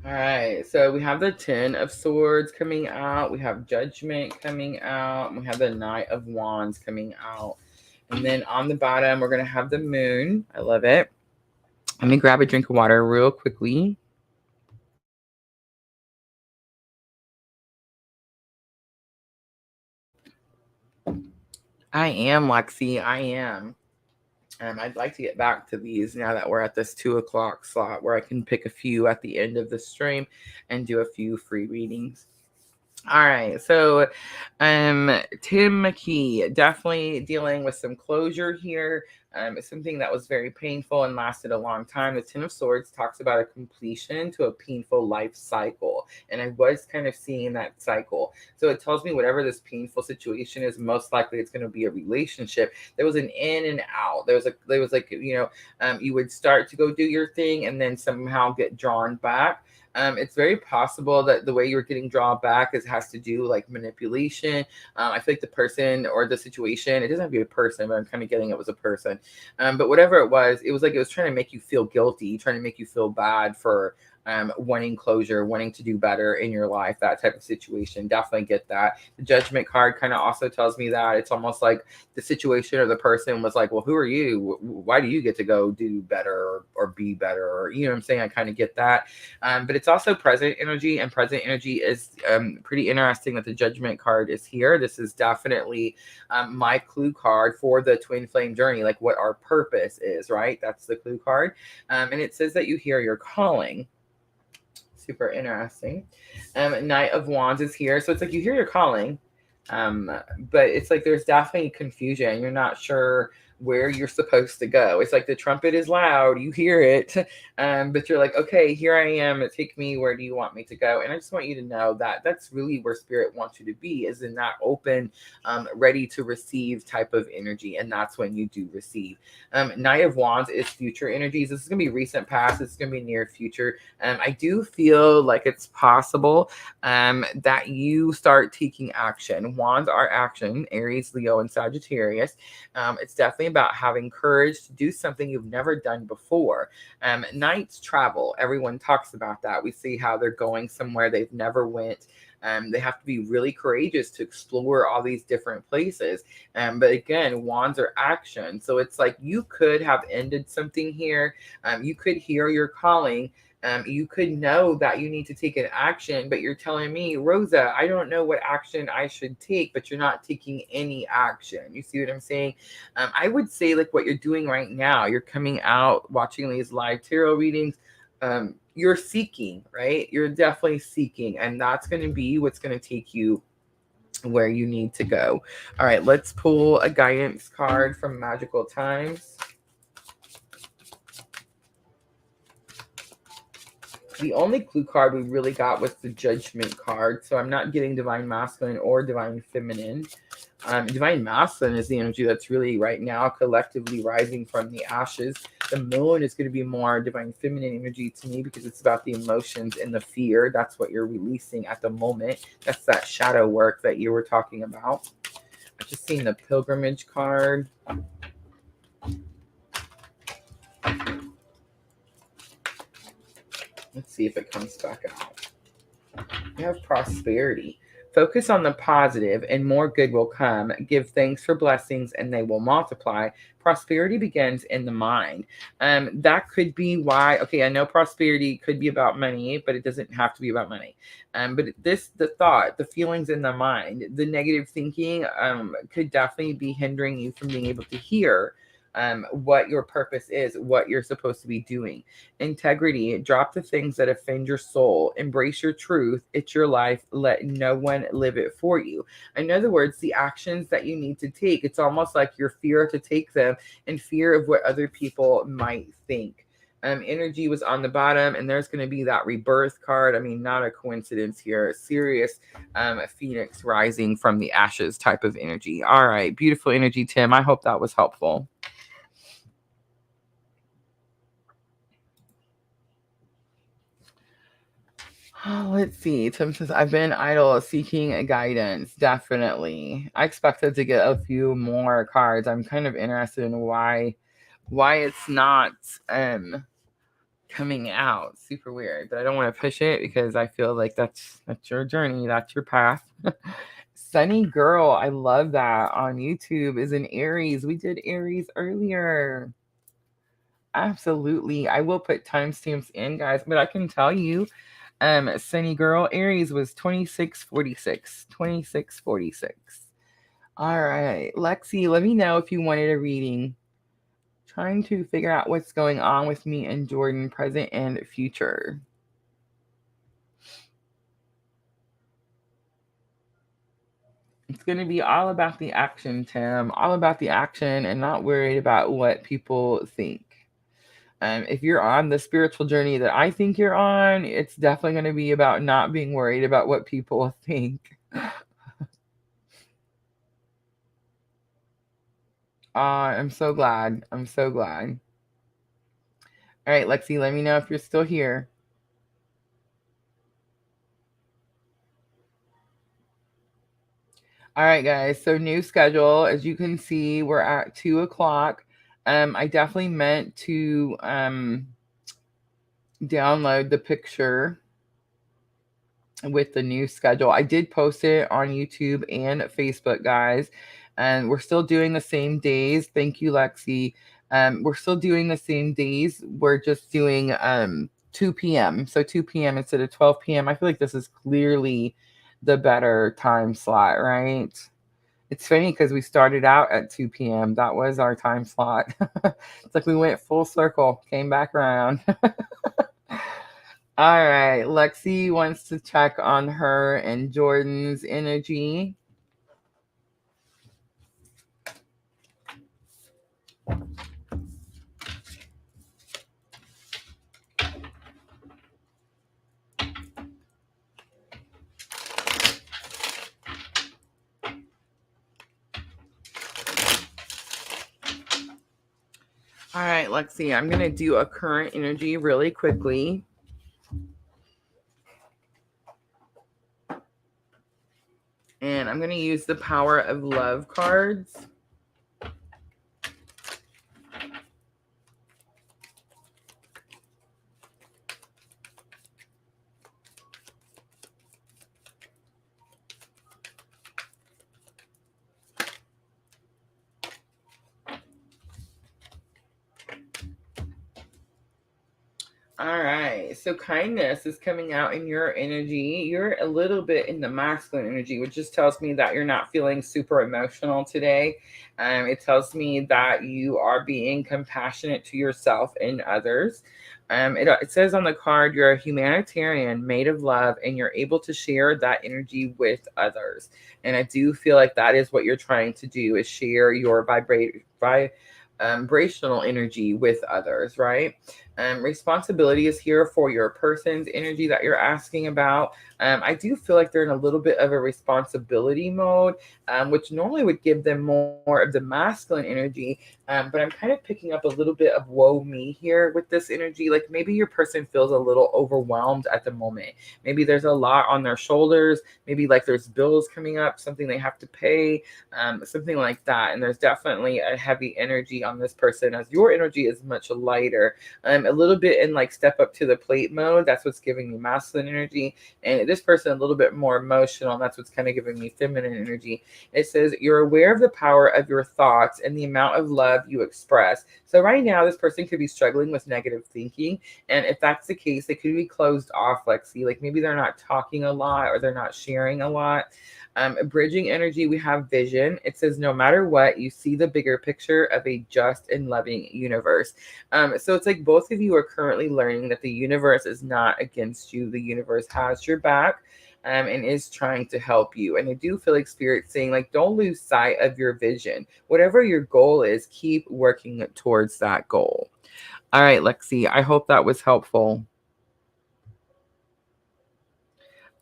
All right, so we have the 10 of Swords coming out, we have Judgment coming out, and we have the Knight of Wands coming out. And then on the bottom, we're going to have the Moon. I love it. Let me grab a drink of water real quickly. I am, Lexi. I am. I'd like to get back to these now that we're at this 2:00 slot where I can pick a few at the end of the stream and do a few free readings. All right, so Tim McKee, definitely dealing with some closure here. It's something that was very painful and lasted a long time. The 10 of Swords talks about a completion to a painful life cycle, and I was kind of seeing that cycle. So it tells me whatever this painful situation is, most likely it's going to be a relationship. There was an in and out. There was like you would start to go do your thing and then somehow get drawn back. It's very possible that the way you're getting drawn back has to do like manipulation. I feel like the person or the situation, it doesn't have to be a person, but I'm kind of getting it was a person. But whatever it was like it was trying to make you feel guilty, trying to make you feel bad for wanting closure, wanting to do better in your life, that type of situation. Definitely get that. The Judgment card kind of also tells me that it's almost like the situation or the person was like, well, who are you? Why do you get to go do better or be better? Or, you know what I'm saying? I kind of get that. But it's also present energy, and present energy is pretty interesting that the Judgment card is here. This is definitely my clue card for the twin flame journey, like what our purpose is, right? That's the clue card. And it says that you hear your calling. Super interesting. Knight of Wands is here. So it's like you hear your calling, but it's like there's definitely confusion. You're not sure where you're supposed to go. It's like the trumpet is loud, you hear it, but you're like, okay, here I am. Take me. Where do you want me to go? And I just want you to know that that's really where Spirit wants you to be, is in that open, ready to receive type of energy. And that's when you do receive. Knight of Wands is future energies. This is going to be recent past. This is going to be near future. I do feel like it's possible that you start taking action. Wands are action, Aries, Leo, and Sagittarius. It's definitely about having courage to do something you've never done before. Knights travel. Everyone talks about that. We see how they're going somewhere they've never went. They have to be really courageous to explore all these different places. But again, wands are action. So it's like you could have ended something here. You could hear your calling. You could know that you need to take an action, but you're telling me, Rosa, I don't know what action I should take, but you're not taking any action. You see what I'm saying? I would say like what you're doing right now, you're coming out, watching these live tarot readings. You're seeking, right? You're definitely seeking, and that's going to be what's going to take you where you need to go. All right, let's pull a guidance card from Magical Times. The only clue card we really got was the Judgment card, so I'm not getting Divine Masculine or Divine Feminine. Divine Masculine is the energy that's really right now collectively rising from the ashes. The moon is going to be more Divine Feminine energy to me because it's about the emotions and the fear. That's what you're releasing at the moment. That's that shadow work that you were talking about. I've just seen the Pilgrimage card. Let's see if it comes back out. You have Prosperity. Focus on the positive and more good will come. Give thanks for blessings and they will multiply. Prosperity begins in the mind. That could be why, okay, I know prosperity could be about money, but it doesn't have to be about money. But the thought, the feelings in the mind, the negative thinking could definitely be hindering you from being able to hear what your purpose is, what you're supposed to be doing. Integrity, drop the things that offend your soul, embrace your truth, it's your life, let no one live it for you. In other words, the actions that you need to take, it's almost like your fear to take them and fear of what other people might think. Energy was on the bottom, and there's going to be that rebirth card. I mean, not a coincidence here. Serious phoenix rising from the ashes type of energy. All right, beautiful energy, Tim. I hope that was helpful. Let's see. Tim says, I've been idle seeking guidance. Definitely. I expected to get a few more cards. I'm kind of interested in why it's not coming out. Super weird. But I don't want to push it because I feel like that's your journey. That's your path. Sunny Girl, I love that on YouTube, is an Aries. We did Aries earlier. Absolutely. I will put timestamps in, guys, but I can tell you Sunny Girl, Aries was 2646. 2646. All right. Lexi, let me know if you wanted a reading. Trying to figure out what's going on with me and Jordan, present and future. It's going to be all about the action, Tim. All about the action and not worried about what people think. If you're on the spiritual journey that I think you're on, it's definitely going to be about not being worried about what people think. I'm so glad. I'm so glad. All right, Lexi, let me know if you're still here. All right, guys. So new schedule. As you can see, we're at 2:00. I definitely meant to download the picture with the new schedule. I did post it on YouTube and Facebook, guys. And we're still doing the same days. Thank you, Lexi. We're still doing the same days. We're just doing 2 p.m. So 2 p.m. instead of 12 p.m. I feel like this is clearly the better time slot, right? It's funny because we started out at 2 p.m. That was our time slot. It's like we went full circle, came back around. All right. Lexi wants to check on her and Jordan's energy. All right, Lexi, I'm going to do a current energy really quickly. And I'm going to use the Power of Love cards. All right. So kindness is coming out in your energy. You're a little bit in the masculine energy, which just tells me that you're not feeling super emotional today. It tells me that you are being compassionate to yourself and others. It says on the card, you're a humanitarian made of love, and you're able to share that energy with others. And I do feel like that is what you're trying to do, is share your vibrational energy with others, right? Responsibility is here for your person's energy that you're asking about. I do feel like they're in a little bit of a responsibility mode, which normally would give them more of the masculine energy. But I'm kind of picking up a little bit of woe me here with this energy. Like maybe your person feels a little overwhelmed at the moment. Maybe there's a lot on their shoulders. Maybe like there's bills coming up, something they have to pay, something like that. And there's definitely a heavy energy on this person, as your energy is much lighter. A little bit in like step up to the plate mode. That's what's giving me masculine energy. And this person a little bit more emotional. And that's what's kind of giving me feminine energy. It says you're aware of the power of your thoughts and the amount of love you express. So right now, this person could be struggling with negative thinking. And if that's the case, they could be closed off, Lexi. Like maybe they're not talking a lot or they're not sharing a lot. Bridging energy, we have vision. It says, no matter what, you see the bigger picture of a just and loving universe. So it's like both of you are currently learning that the universe is not against you. The universe has your back. And is trying to help you. And I do feel like Spirit saying, like, don't lose sight of your vision. Whatever your goal is, keep working towards that goal. All right, Lexi, I hope that was helpful.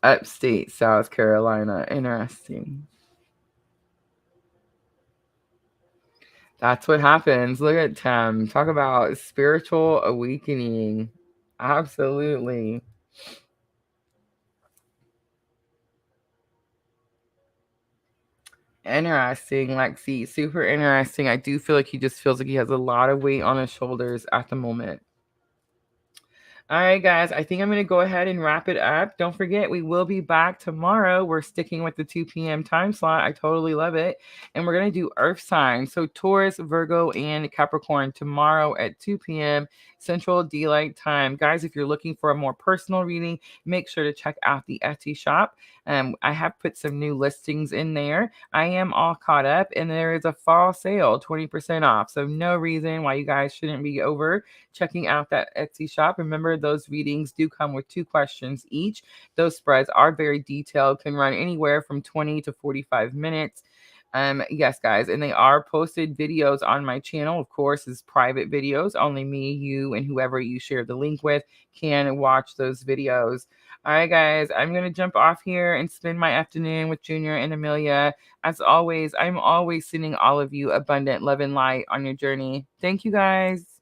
Upstate South Carolina. Interesting. That's what happens. Look at Tim. Talk about spiritual awakening. Absolutely. Interesting, Lexi. Super interesting. I do feel like he just feels like he has a lot of weight on his shoulders at the moment. All right, guys, I think I'm going to go ahead and wrap it up. Don't forget, we will be back tomorrow. We're sticking with the 2 p.m. time slot. I totally love it. And we're going to do Earth signs. So Taurus, Virgo, and Capricorn tomorrow at 2 p.m. Central Daylight Time. Guys, if you're looking for a more personal reading, make sure to check out the Etsy shop. I have put some new listings in there. I am all caught up, and there is a fall sale, 20% off. So no reason why you guys shouldn't be over checking out that Etsy shop. Remember, those readings do come with 2 questions each. Those spreads are very detailed, can run anywhere from 20 to 45 minutes. Yes, guys, and they are posted videos on my channel. Of course, is private videos. Only me, you, and whoever you share the link with can watch those videos. All right, guys, I'm going to jump off here and spend my afternoon with Junior and Amelia. As always, I'm always sending all of you abundant love and light on your journey. Thank you, guys.